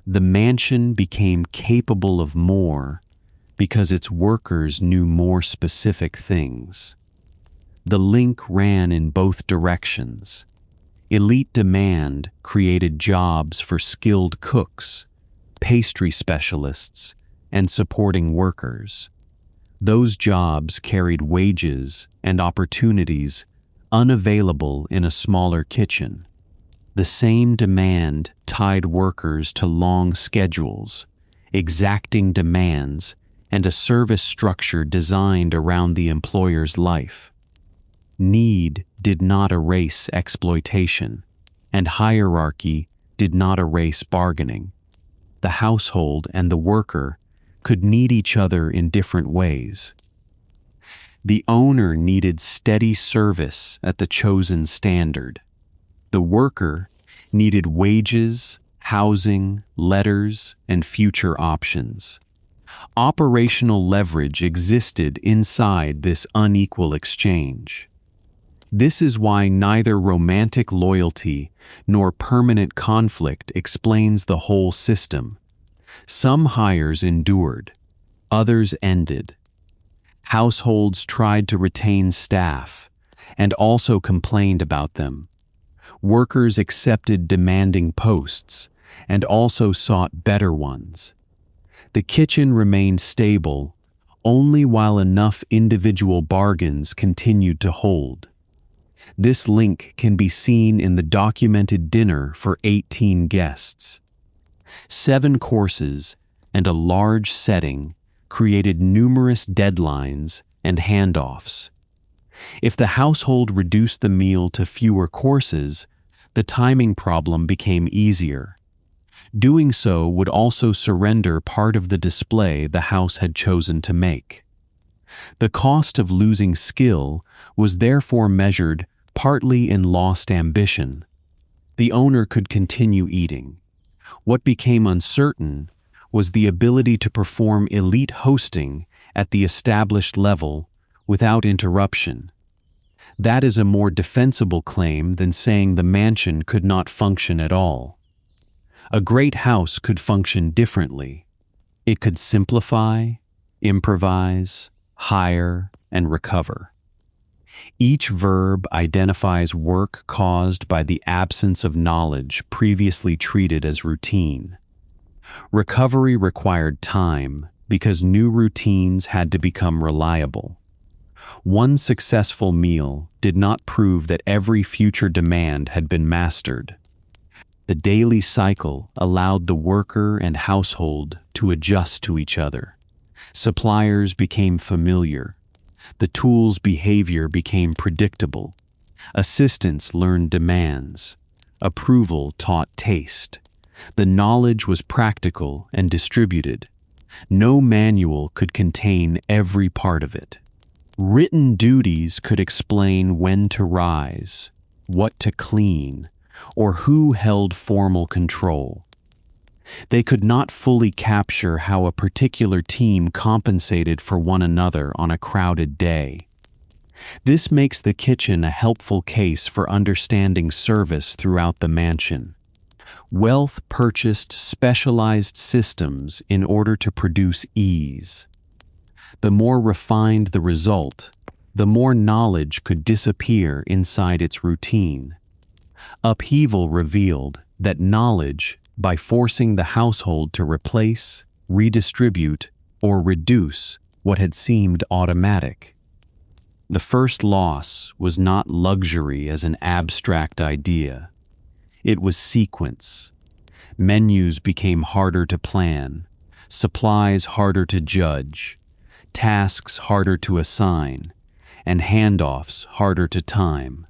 The mansion became capable of more because its workers knew more specific things. The link ran in both directions. Elite demand created jobs for skilled cooks, pastry specialists, and supporting workers. Those jobs carried wages and opportunities unavailable in a smaller kitchen. The same demand tied workers to long schedules, exacting demands, and a service structure designed around the employer's life. Need did not erase exploitation, and hierarchy did not erase bargaining. The household and the worker could need each other in different ways. The owner needed steady service at the chosen standard. The worker needed wages, housing, letters, and future options. Operational leverage existed inside this unequal exchange. This is why neither romantic loyalty nor permanent conflict explains the whole system. Some hires endured, others ended. Households tried to retain staff and also complained about them. Workers accepted demanding posts and also sought better ones. The kitchen remained stable only while enough individual bargains continued to hold. This link can be seen in the documented dinner for 18 guests. 7 courses and a large setting created numerous deadlines and handoffs. If the household reduced the meal to fewer courses, the timing problem became easier. Doing so would also surrender part of the display the house had chosen to make. The cost of losing skill was therefore measured partly in lost ambition. The owner could continue eating. What became uncertain was the ability to perform elite hosting at the established level without interruption. That is a more defensible claim than saying the mansion could not function at all. A great house could function differently. It could simplify, improvise, hire, and recover. Each verb identifies work caused by the absence of knowledge previously treated as routine. Recovery required time because new routines had to become reliable. One successful meal did not prove that every future demand had been mastered. The daily cycle allowed the worker and household to adjust to each other. Suppliers became familiar. The tool's behavior became predictable. Assistants learned demands. Approval taught taste. The knowledge was practical and distributed. No manual could contain every part of it. Written duties could explain when to rise, what to clean, or who held formal control. They could not fully capture how a particular team compensated for one another on a crowded day. This makes the kitchen a helpful case for understanding service throughout the mansion. Wealth purchased specialized systems in order to produce ease. The more refined the result, the more knowledge could disappear inside its routine. Upheaval revealed that knowledge, by forcing the household to replace, redistribute, or reduce what had seemed automatic. The first loss was not luxury as an abstract idea. It was sequence. Menus became harder to plan, supplies harder to judge, tasks harder to assign, and handoffs harder to time.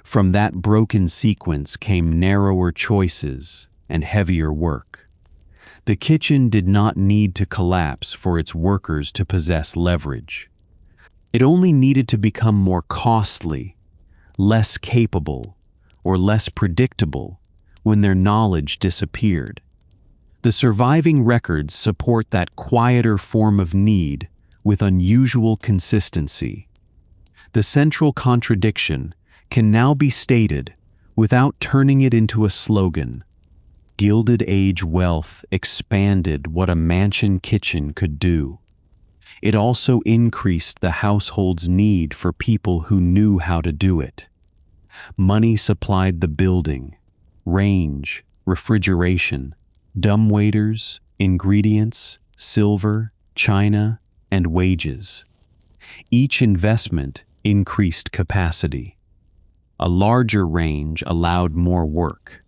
From that broken sequence came narrower choices and heavier work. The kitchen did not need to collapse for its workers to possess leverage. It only needed to become more costly, less capable, or less predictable when their knowledge disappeared. The surviving records support that quieter form of need with unusual consistency. The central contradiction can now be stated without turning it into a slogan. Gilded Age wealth expanded what a mansion kitchen could do. It also increased the household's need for people who knew how to do it. Money supplied the building, range, refrigeration, dumbwaiters, ingredients, silver, china, and wages. Each investment increased capacity. A larger range allowed more work.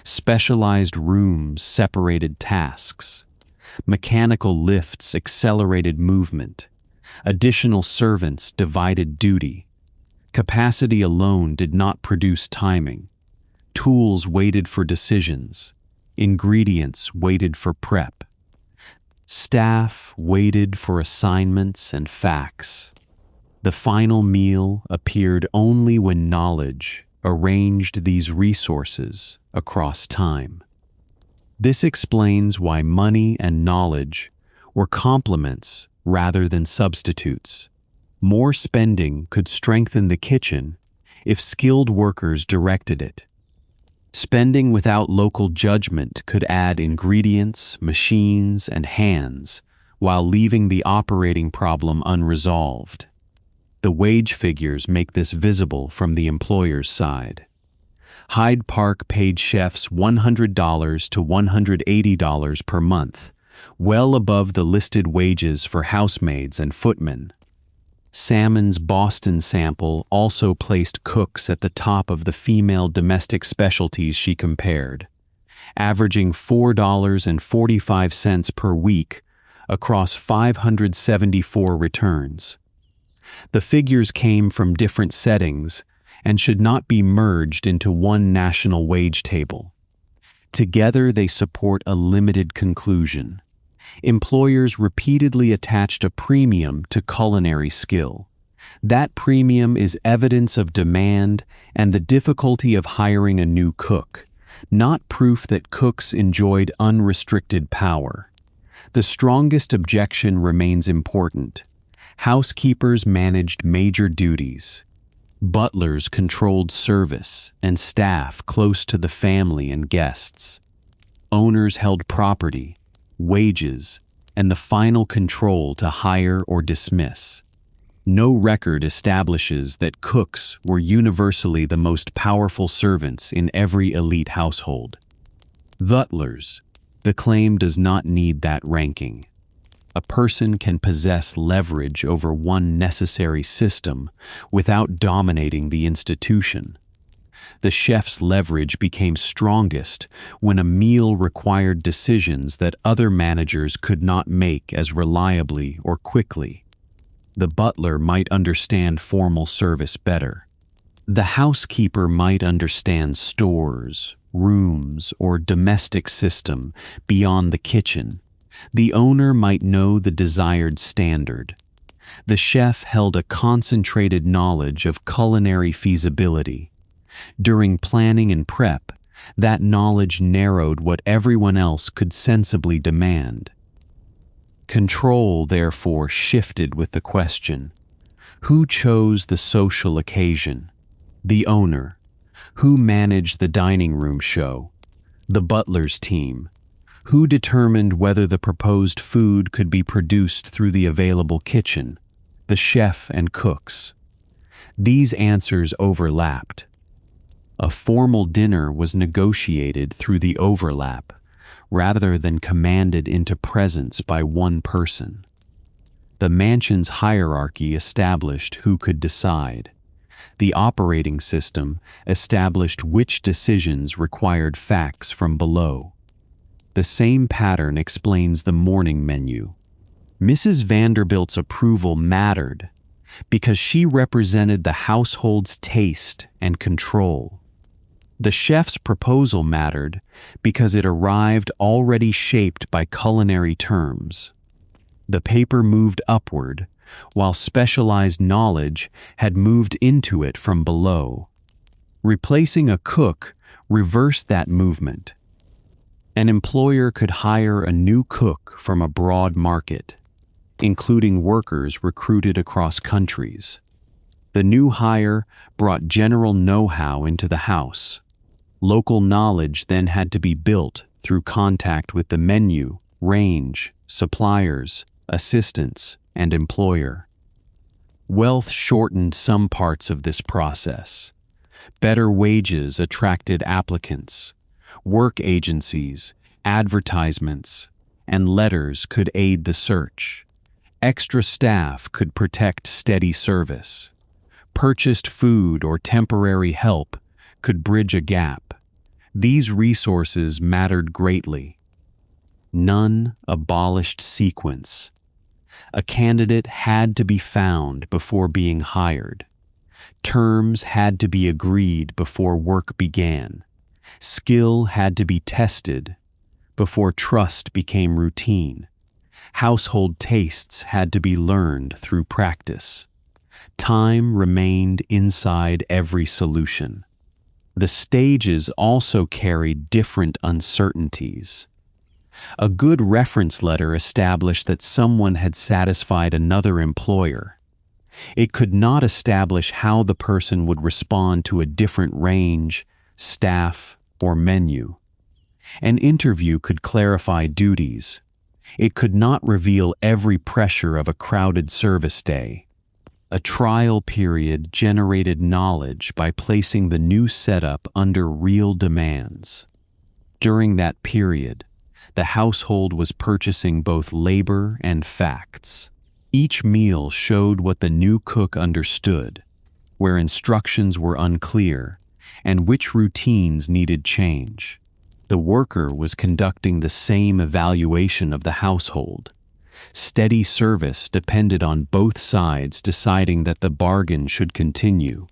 Specialized rooms separated tasks. Mechanical lifts accelerated movement. Additional servants divided duty. Capacity alone did not produce timing. Tools waited for decisions. Ingredients waited for prep. Staff waited for assignments and facts. The final meal appeared only when knowledge arranged these resources across time. This explains why money and knowledge were complements rather than substitutes. More spending could strengthen the kitchen if skilled workers directed it. Spending without local judgment could add ingredients, machines, and hands while leaving the operating problem unresolved. The wage figures make this visible from the employer's side. Hyde Park paid chefs $100 to $180 per month, well above the listed wages for housemaids and footmen. Salmon's Boston sample also placed cooks at the top of the female domestic specialties she compared, averaging $4.45 per week across 574 returns. The figures came from different settings and should not be merged into one national wage table. Together they support a limited conclusion. Employers repeatedly attached a premium to culinary skill. That premium is evidence of demand and the difficulty of hiring a new cook, not proof that cooks enjoyed unrestricted power. The strongest objection remains important. Housekeepers managed major duties. Butlers controlled service and staff close to the family and guests. Owners held property, wages, and the final control to hire or dismiss. No record establishes that cooks were universally the most powerful servants in every elite household. Butlers, the claim does not need that ranking. A person can possess leverage over one necessary system without dominating the institution. The chef's leverage became strongest when a meal required decisions that other managers could not make as reliably or quickly. The butler might understand formal service better. The housekeeper might understand stores, rooms, or domestic system beyond the kitchen. The owner might know the desired standard. The chef held a concentrated knowledge of culinary feasibility. During planning and prep, that knowledge narrowed what everyone else could sensibly demand. Control, therefore, shifted with the question: who chose the social occasion? The owner. Who managed the dining room show? The butler's team. Who determined whether the proposed food could be produced through the available kitchen? The chef and cooks. These answers overlapped. A formal dinner was negotiated through the overlap, rather than commanded into presence by one person. The mansion's hierarchy established who could decide. The operating system established which decisions required facts from below. The same pattern explains the morning menu. Mrs. Vanderbilt's approval mattered because she represented the household's taste and control. The chef's proposal mattered because it arrived already shaped by culinary terms. The paper moved upward, while specialized knowledge had moved into it from below. Replacing a cook reversed that movement. An employer could hire a new cook from a broad market, including workers recruited across countries. The new hire brought general know-how into the house. Local knowledge then had to be built through contact with the menu, range, suppliers, assistants, and employer. Wealth shortened some parts of this process. Better wages attracted applicants. Work agencies, advertisements, and letters could aid the search. Extra staff could protect steady service. Purchased food or temporary help could bridge a gap. These resources mattered greatly. None abolished sequence. A candidate had to be found before being hired. Terms had to be agreed before work began. Skill had to be tested before trust became routine. Household tastes had to be learned through practice. Time remained inside every solution. The stages also carried different uncertainties. A good reference letter established that someone had satisfied another employer. It could not establish how the person would respond to a different range, staff, or menu. An interview could clarify duties. It could not reveal every pressure of a crowded service day. A trial period generated knowledge by placing the new setup under real demands. During that period, the household was purchasing both labor and facts. Each meal showed what the new cook understood, where instructions were unclear, and which routines needed change. The worker was conducting the same evaluation of the household. Steady service depended on both sides deciding that the bargain should continue.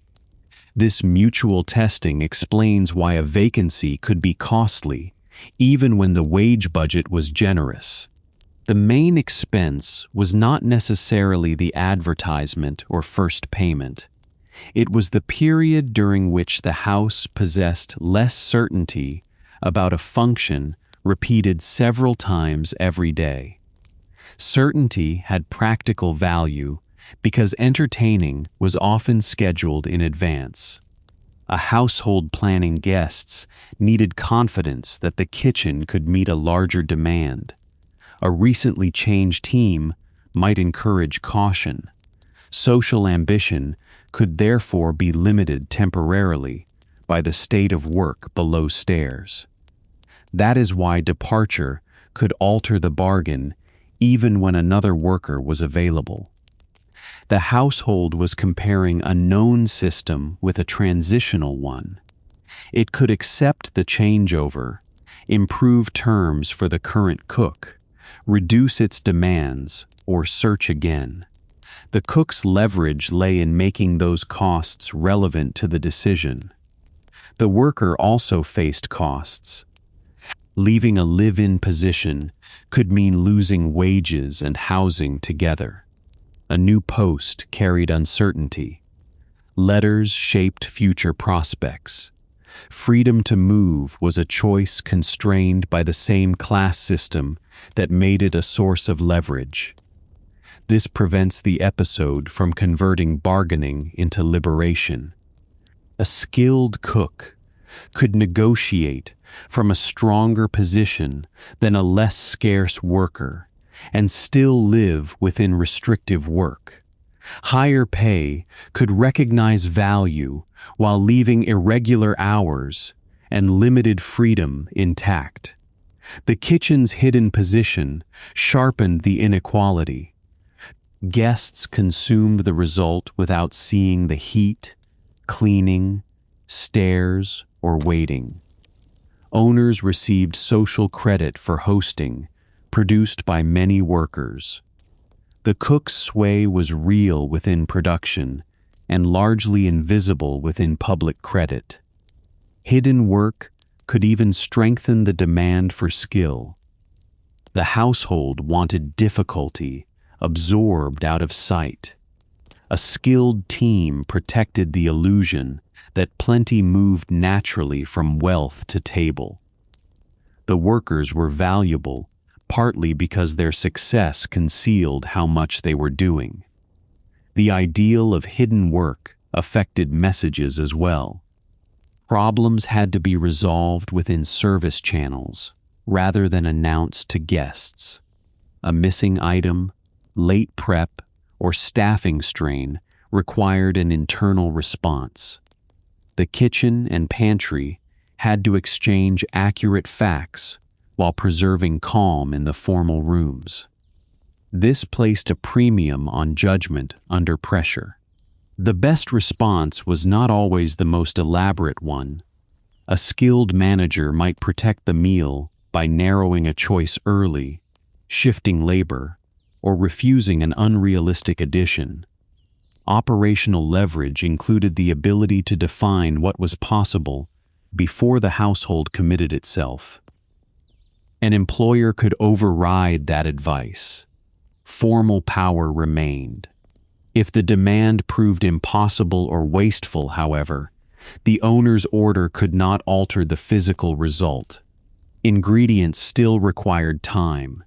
This mutual testing explains why a vacancy could be costly, even when the wage budget was generous. The main expense was not necessarily the advertisement or first payment. It was the period during which the house possessed less certainty about a function repeated several times every day. Certainty had practical value because entertaining was often scheduled in advance. A household planning guests needed confidence that the kitchen could meet a larger demand. A recently changed team might encourage caution. Social ambition could therefore be limited temporarily by the state of work below stairs. That is why departure could alter the bargain even when another worker was available. The household was comparing a known system with a transitional one. It could accept the changeover, improve terms for the current cook, reduce its demands, or search again. The cook's leverage lay in making those costs relevant to the decision. The worker also faced costs. Leaving a live-in position could mean losing wages and housing together. A new post carried uncertainty. Letters shaped future prospects. Freedom to move was a choice constrained by the same class system that made it a source of leverage. This prevents the episode from converting bargaining into liberation. A skilled cook could negotiate from a stronger position than a less scarce worker and still live within restrictive work. Higher pay could recognize value while leaving irregular hours and limited freedom intact. The kitchen's hidden position sharpened the inequality. Guests consumed the result without seeing the heat, cleaning, stairs, or waiting. Owners received social credit for hosting, produced by many workers. The cook's sway was real within production and largely invisible within public credit. Hidden work could even strengthen the demand for skill. The household wanted difficulty absorbed out of sight. A skilled team protected the illusion that plenty moved naturally from wealth to table. The workers were valuable, partly because their success concealed how much they were doing. The ideal of hidden work affected messages as well. Problems had to be resolved within service channels rather than announced to guests. A missing item, late prep, or staffing strain required an internal response. The kitchen and pantry had to exchange accurate facts while preserving calm in the formal rooms. This placed a premium on judgment under pressure. The best response was not always the most elaborate one. A skilled manager might protect the meal by narrowing a choice early, shifting labor, or refusing an unrealistic addition. Operational leverage included the ability to define what was possible before the household committed itself. An employer could override that advice. Formal power remained. If the demand proved impossible or wasteful, however, the owner's order could not alter the physical result. Ingredients still required time.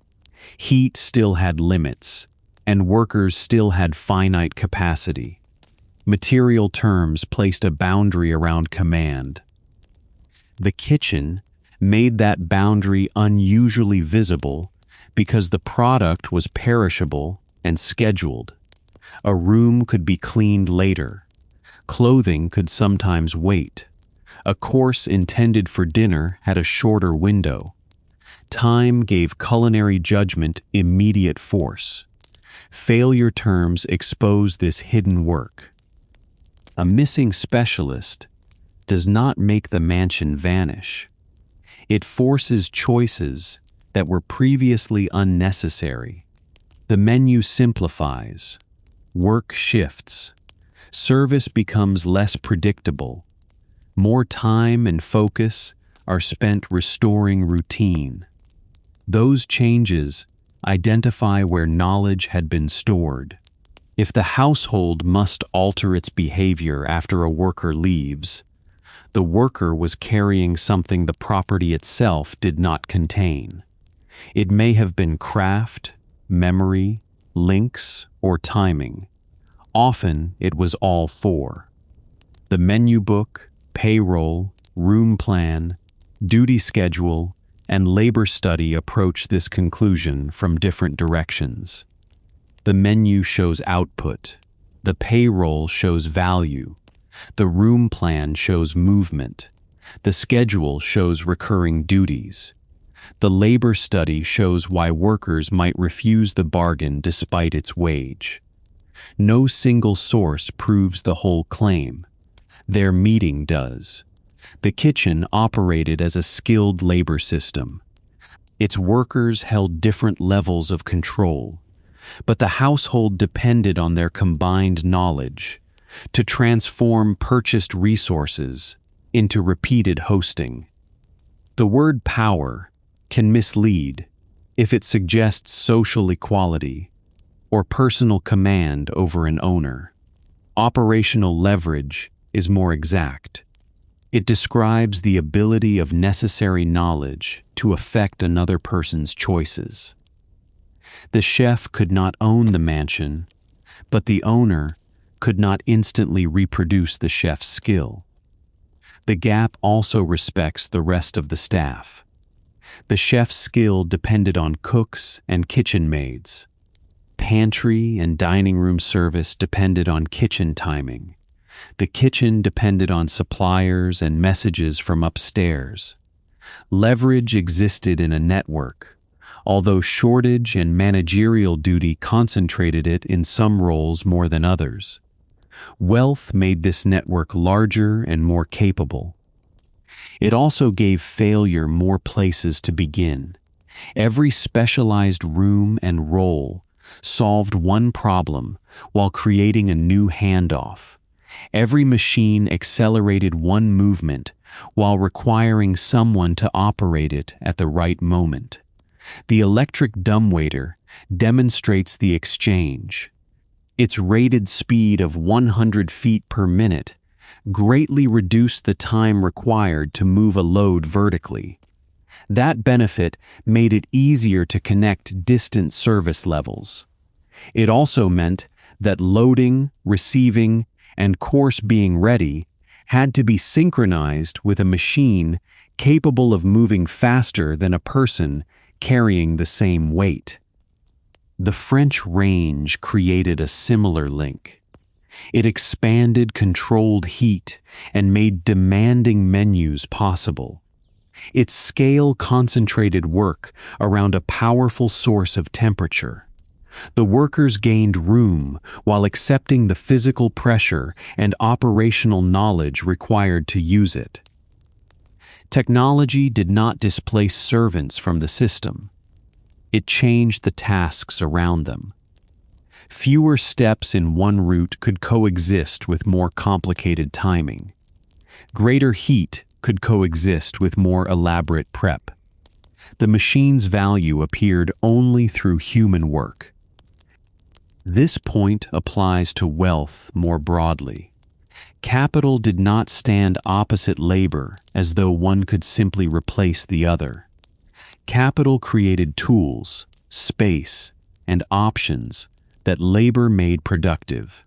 Heat still had limits, and workers still had finite capacity. Material terms placed a boundary around command. The kitchen made that boundary unusually visible because the product was perishable and scheduled. A room could be cleaned later. Clothing could sometimes wait. A course intended for dinner had a shorter window. Time gave culinary judgment immediate force. Failure terms expose this hidden work. A missing specialist does not make the mansion vanish. It forces choices that were previously unnecessary. The menu simplifies. Work shifts. Service becomes less predictable. More time and focus are spent restoring routine. Those changes identify where knowledge had been stored. If the household must alter its behavior after a worker leaves, the worker was carrying something the property itself did not contain. It may have been craft, memory, links, or timing. Often it was all four. The menu book, payroll, room plan, duty schedule, and labor study approach this conclusion from different directions. The menu shows output. The payroll shows value. The room plan shows movement. The schedule shows recurring duties. The labor study shows why workers might refuse the bargain despite its wage. No single source proves the whole claim. Their meeting does. The kitchen operated as a skilled labor system. Its workers held different levels of control, but the household depended on their combined knowledge to transform purchased resources into repeated hosting. The word power can mislead if it suggests social equality or personal command over an owner. Operational leverage is more exact. It describes the ability of necessary knowledge to affect another person's choices. The chef could not own the mansion, but the owner could not instantly reproduce the chef's skill. The gap also respects the rest of the staff. The chef's skill depended on cooks and kitchen maids. Pantry and dining room service depended on kitchen timing. The kitchen depended on suppliers and messages from upstairs. Leverage existed in a network, although shortage and managerial duty concentrated it in some roles more than others. Wealth made this network larger and more capable. It also gave failure more places to begin. Every specialized room and role solved one problem while creating a new handoff. Every machine accelerated one movement while requiring someone to operate it at the right moment. The electric dumbwaiter demonstrates the exchange. Its rated speed of 100 feet per minute greatly reduced the time required to move a load vertically. That benefit made it easier to connect distant service levels. It also meant that loading, receiving, and course being ready had to be synchronized with a machine capable of moving faster than a person carrying the same weight. The French range created a similar link. It expanded controlled heat and made demanding menus possible. Its scale concentrated work around a powerful source of temperature. The workers gained room while accepting the physical pressure and operational knowledge required to use it. Technology did not displace servants from the system. It changed the tasks around them. Fewer steps in one route could coexist with more complicated timing. Greater heat could coexist with more elaborate prep. The machine's value appeared only through human work. This point applies to wealth more broadly. Capital did not stand opposite labor as though one could simply replace the other. Capital created tools, space, and options that labor made productive.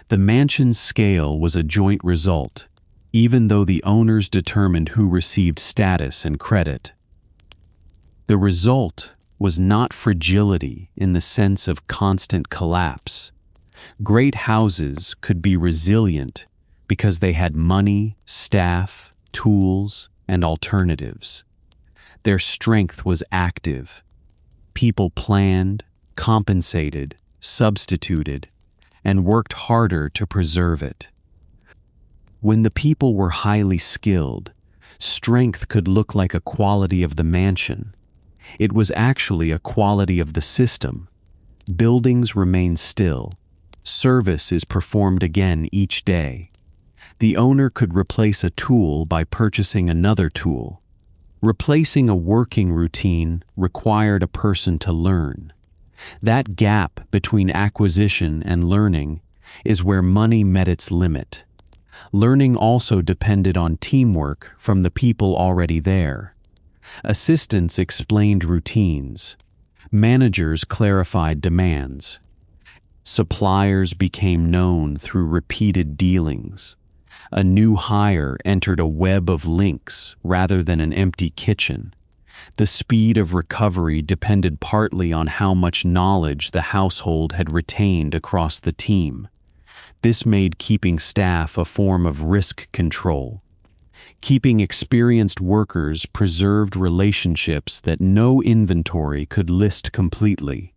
The mansion's scale was a joint result, even though the owners determined who received status and credit. The result was not fragility in the sense of constant collapse. Great houses could be resilient because they had money, staff, tools, and alternatives. Their strength was active. People planned, compensated, substituted, and worked harder to preserve it. When the people were highly skilled, strength could look like a quality of the mansion. It was actually a quality of the system. Buildings remain still. Service is performed again each day. The owner could replace a tool by purchasing another tool. Replacing a working routine required a person to learn. That gap between acquisition and learning is where money met its limit. Learning also depended on teamwork from the people already there. Assistants explained routines. Managers clarified demands. Suppliers became known through repeated dealings. A new hire entered a web of links rather than an empty kitchen. The speed of recovery depended partly on how much knowledge the household had retained across the team. This made keeping staff a form of risk control. Keeping experienced workers preserved relationships that no inventory could list completely.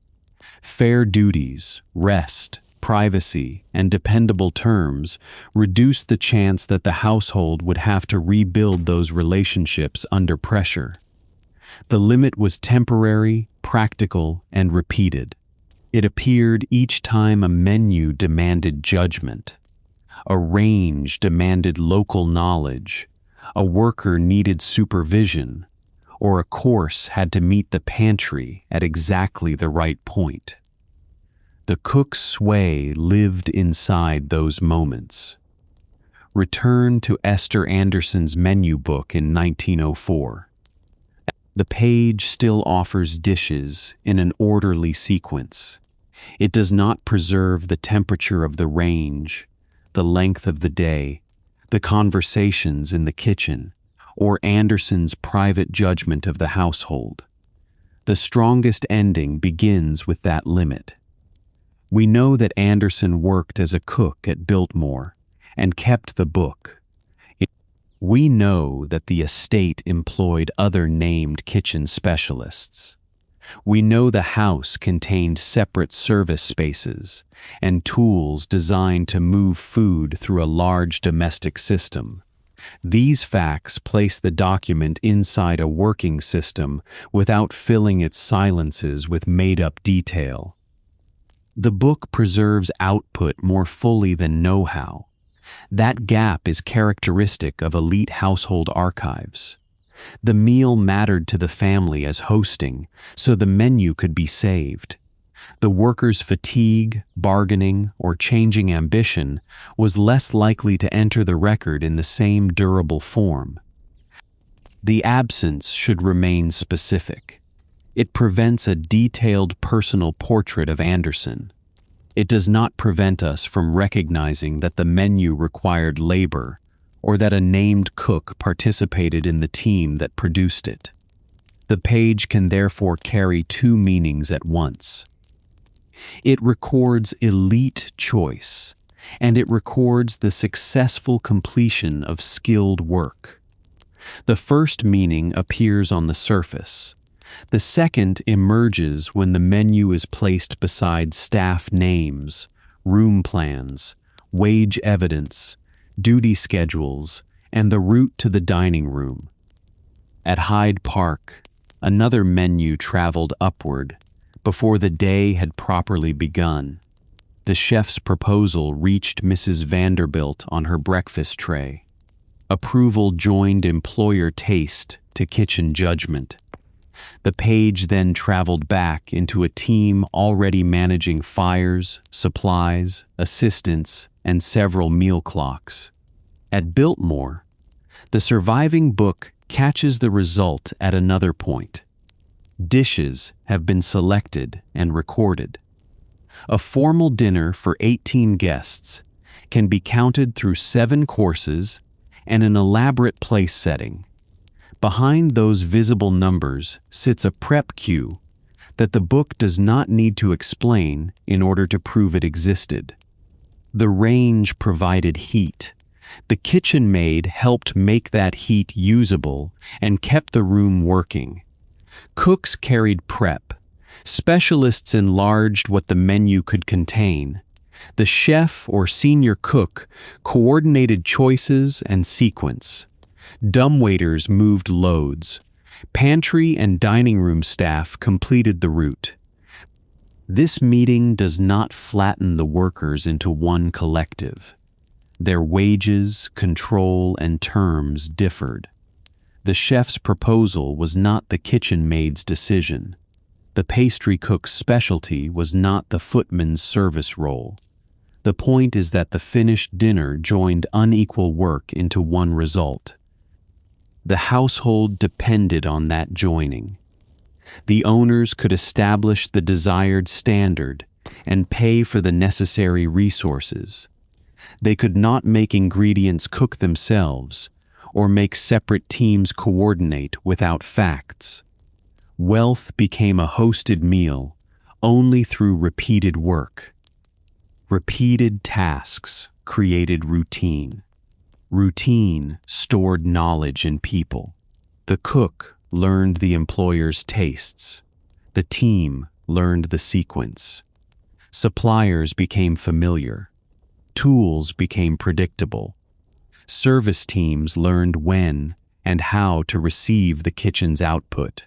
Fair duties, rest, privacy, and dependable terms reduced the chance that the household would have to rebuild those relationships under pressure. The limit was temporary, practical, and repeated. It appeared each time a menu demanded judgment. A range demanded local knowledge. A worker needed supervision, or a course had to meet the pantry at exactly the right point. The cook's sway lived inside those moments. Return to Esther Anderson's menu book in 1904. The page still offers dishes in an orderly sequence. It does not preserve the temperature of the range, the length of the day, the conversations in the kitchen, or Anderson's private judgment of the household. The strongest ending begins with that limit. We know that Anderson worked as a cook at Biltmore and kept the book. We know that the estate employed other named kitchen specialists. We know the house contained separate service spaces and tools designed to move food through a large domestic system. These facts place the document inside a working system without filling its silences with made-up detail. The book preserves output more fully than know-how. That gap is characteristic of elite household archives. The meal mattered to the family as hosting, so the menu could be saved. The workers' fatigue, bargaining, or changing ambition was less likely to enter the record in the same durable form. The absence should remain specific. It prevents a detailed personal portrait of Anderson. It does not prevent us from recognizing that the menu required labor, or that a named cook participated in the team that produced it. The page can therefore carry two meanings at once. It records elite choice, and it records the successful completion of skilled work. The first meaning appears on the surface. The second emerges when the menu is placed beside staff names, room plans, wage evidence, duty schedules, and the route to the dining room. At Hyde Park, another menu traveled upward before the day had properly begun. The chef's proposal reached Mrs. Vanderbilt on her breakfast tray. Approval joined employer taste to kitchen judgment. The page then traveled back into a team already managing fires, supplies, assistants, and several meal clocks. At Biltmore, the surviving book catches the result at another point. Dishes have been selected and recorded. A formal dinner for 18 guests can be counted through 7 courses and an elaborate place setting. Behind those visible numbers sits a prep queue that the book does not need to explain in order to prove it existed. The range provided heat. The kitchen maid helped make that heat usable and kept the room working. Cooks carried prep. Specialists enlarged what the menu could contain. The chef or senior cook coordinated choices and sequence. Dumbwaiters moved loads. Pantry and dining room staff completed the route. This meeting does not flatten the workers into one collective. Their wages, control, and terms differed. The chef's proposal was not the kitchen maid's decision. The pastry cook's specialty was not the footman's service role. The point is that the finished dinner joined unequal work into one result. The household depended on that joining. The owners could establish the desired standard and pay for the necessary resources. They could not make ingredients cook themselves or make separate teams coordinate without facts. Wealth became a hosted meal only through repeated work. Repeated tasks created routine. Routine stored knowledge in people. The cook learned the employer's tastes. The team learned the sequence. Suppliers became familiar. Tools became predictable. Service teams learned when and how to receive the kitchen's output.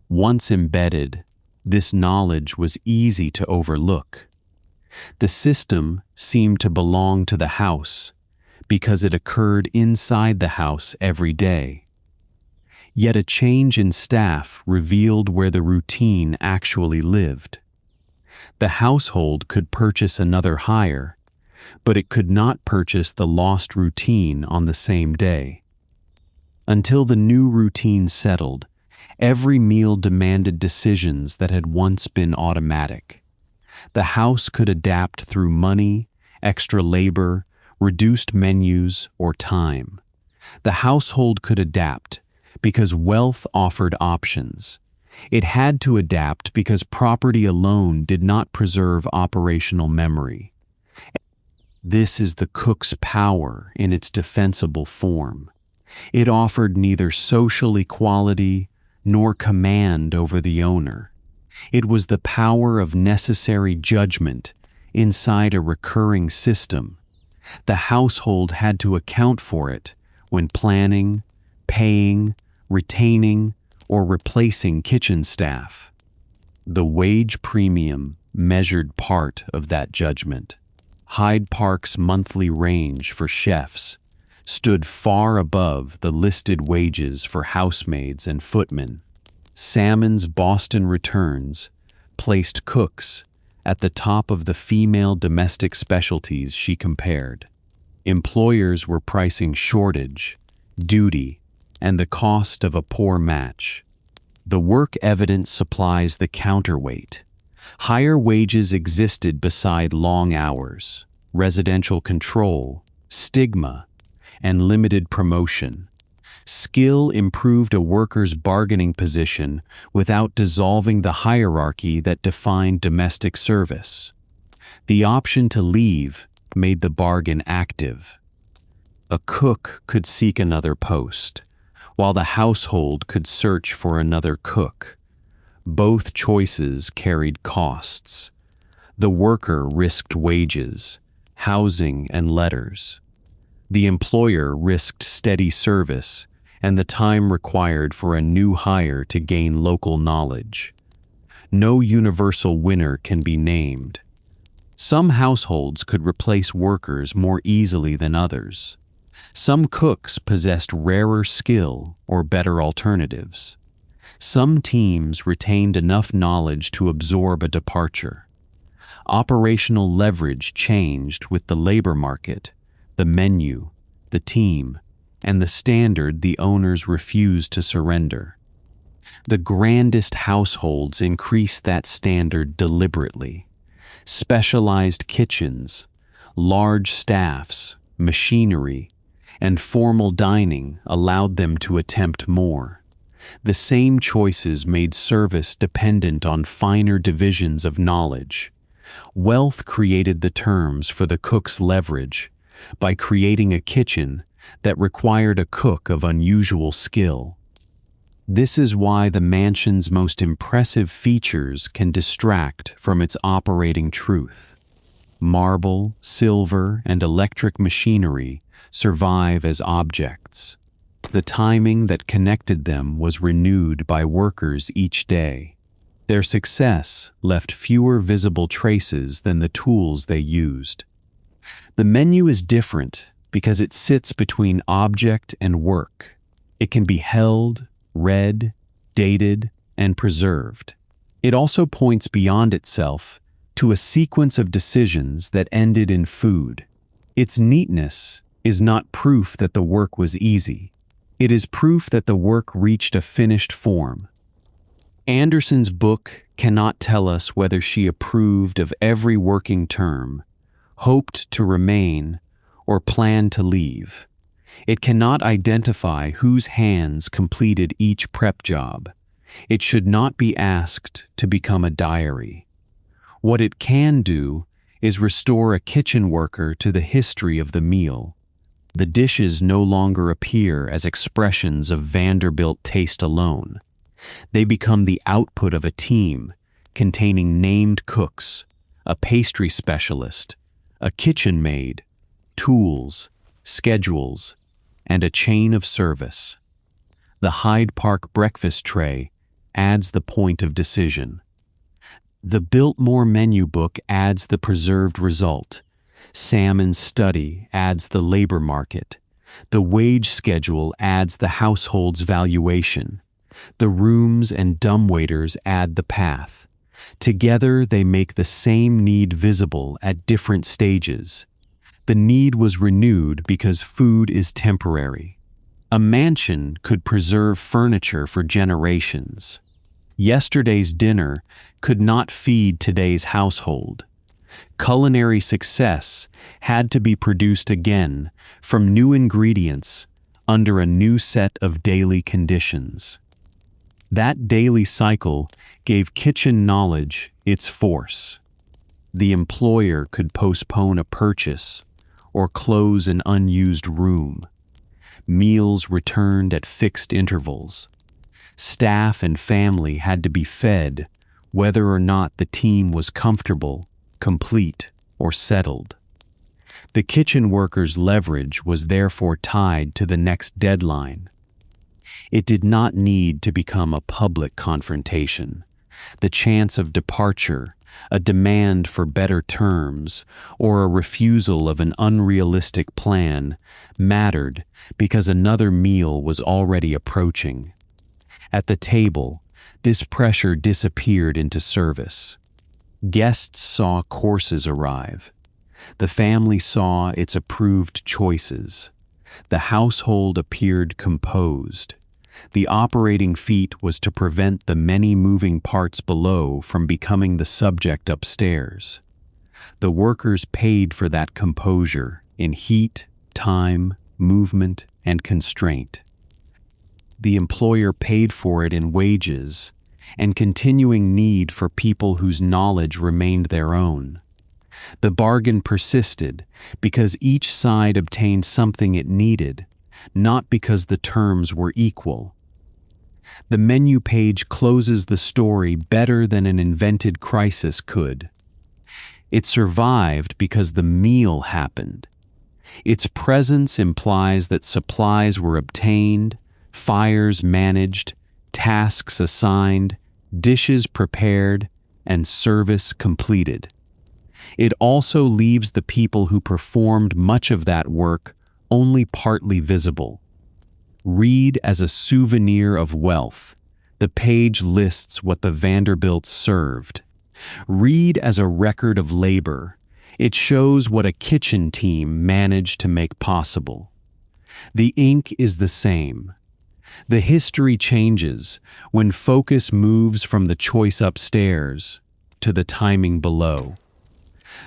Once embedded, this knowledge was easy to overlook. The system seemed to belong to the house because it occurred inside the house every day. Yet a change in staff revealed where the routine actually lived. The household could purchase another hire, but it could not purchase the lost routine on the same day. Until the new routine settled, every meal demanded decisions that had once been automatic. The house could adapt through money, extra labor, reduced menus, or time. The household could adapt because wealth offered options. It had to adapt because property alone did not preserve operational memory. This is the cook's power in its defensible form. It offered neither social equality nor command over the owner. It was the power of necessary judgment inside a recurring system. The household had to account for it when planning, paying, retaining, or replacing kitchen staff. The wage premium measured part of that judgment. Hyde Park's monthly range for chefs stood far above the listed wages for housemaids and footmen. Salmon's Boston returns placed cooks at the top of the female domestic specialties she compared. Employers were pricing shortage, duty, and the cost of a poor match. The work evidence supplies the counterweight. Higher wages existed beside long hours, residential control, stigma, and limited promotion. Skill improved a worker's bargaining position without dissolving the hierarchy that defined domestic service. The option to leave made the bargain active. A cook could seek another post, while the household could search for another cook. Both choices carried costs. The worker risked wages, housing, and letters. The employer risked steady service and the time required for a new hire to gain local knowledge. No universal winner can be named. Some households could replace workers more easily than others. Some cooks possessed rarer skill or better alternatives. Some teams retained enough knowledge to absorb a departure. Operational leverage changed with the labor market, the menu, the team, and the standard the owners refused to surrender. The grandest households increased that standard deliberately. Specialized kitchens, large staffs, machinery, and formal dining allowed them to attempt more. The same choices made service dependent on finer divisions of knowledge. Wealth created the terms for the cook's leverage by creating a kitchen that required a cook of unusual skill. This is why the mansion's most impressive features can distract from its operating truth. Marble, silver, and electric machinery survive as objects. The timing that connected them was renewed by workers each day. Their success left fewer visible traces than the tools they used. The menu is different because it sits between object and work. It can be held, read, dated, and preserved. It also points beyond itself to a sequence of decisions that ended in food. Its neatness is not proof that the work was easy. It is proof that the work reached a finished form. Anderson's book cannot tell us whether she approved of every working term, hoped to remain, or planned to leave. It cannot identify whose hands completed each prep job. It should not be asked to become a diary. What it can do is restore a kitchen worker to the history of the meal. The dishes no longer appear as expressions of Vanderbilt taste alone. They become the output of a team containing named cooks, a pastry specialist, a kitchen maid, tools, schedules, and a chain of service. The Hyde Park breakfast tray adds the point of decision. The Biltmore menu book adds the preserved result. Salmon's study adds the labor market. The wage schedule adds the household's valuation. The rooms and dumbwaiters add the path. Together they make the same need visible at different stages. The need was renewed because food is temporary. A mansion could preserve furniture for generations. Yesterday's dinner could not feed today's household. Culinary success had to be produced again from new ingredients under a new set of daily conditions. That daily cycle gave kitchen knowledge its force. The employer could postpone a purchase or close an unused room. Meals returned at fixed intervals. Staff and family had to be fed whether or not the team was comfortable, complete, or settled. The kitchen worker's leverage was therefore tied to the next deadline. It did not need to become a public confrontation. The chance of departure, a demand for better terms, or a refusal of an unrealistic plan mattered because another meal was already approaching. At the table, this pressure disappeared into service. Guests saw courses arrive. The family saw its approved choices. The household appeared composed. The operating feat was to prevent the many moving parts below from becoming the subject upstairs. The workers paid for that composure in heat, time, movement, and constraint. The employer paid for it in wages and continuing need for people whose knowledge remained their own. The bargain persisted because each side obtained something it needed, not because the terms were equal. The menu page closes the story better than an invented crisis could. It survived because the meal happened. Its presence implies that supplies were obtained, fires managed, tasks assigned, dishes prepared, and service completed. It also leaves the people who performed much of that work only partly visible. Read as a souvenir of wealth. The page lists what the Vanderbilts served. Read as a record of labor. It shows what a kitchen team managed to make possible. The ink is the same. The history changes when focus moves from the choice upstairs to the timing below.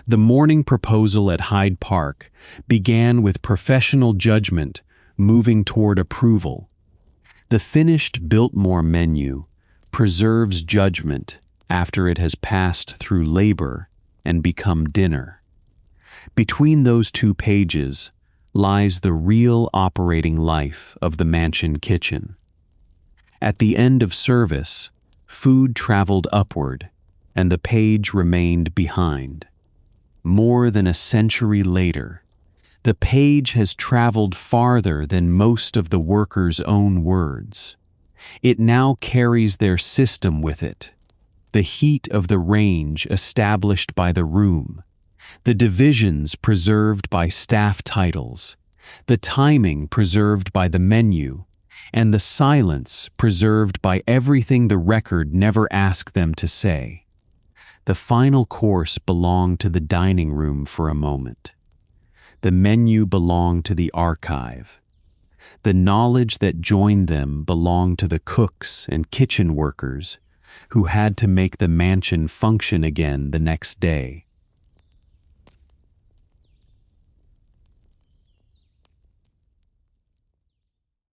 The morning proposal at Hyde Park began with professional judgment moving toward approval. The finished Biltmore menu preserves judgment after it has passed through labor and become dinner. Between those two pages lies the real operating life of the mansion kitchen. At the end of service, food traveled upward, and the page remained behind. More than a century later, the page has traveled farther than most of the workers' own words. It now carries their system with it. the heat of the range established by the room, the divisions preserved by staff titles, the timing preserved by the menu, and the silence preserved by everything the record never asked them to say. The final course belonged to the dining room for a moment. The menu belonged to the archive. The knowledge that joined them belonged to the cooks and kitchen workers who had to make the mansion function again the next day.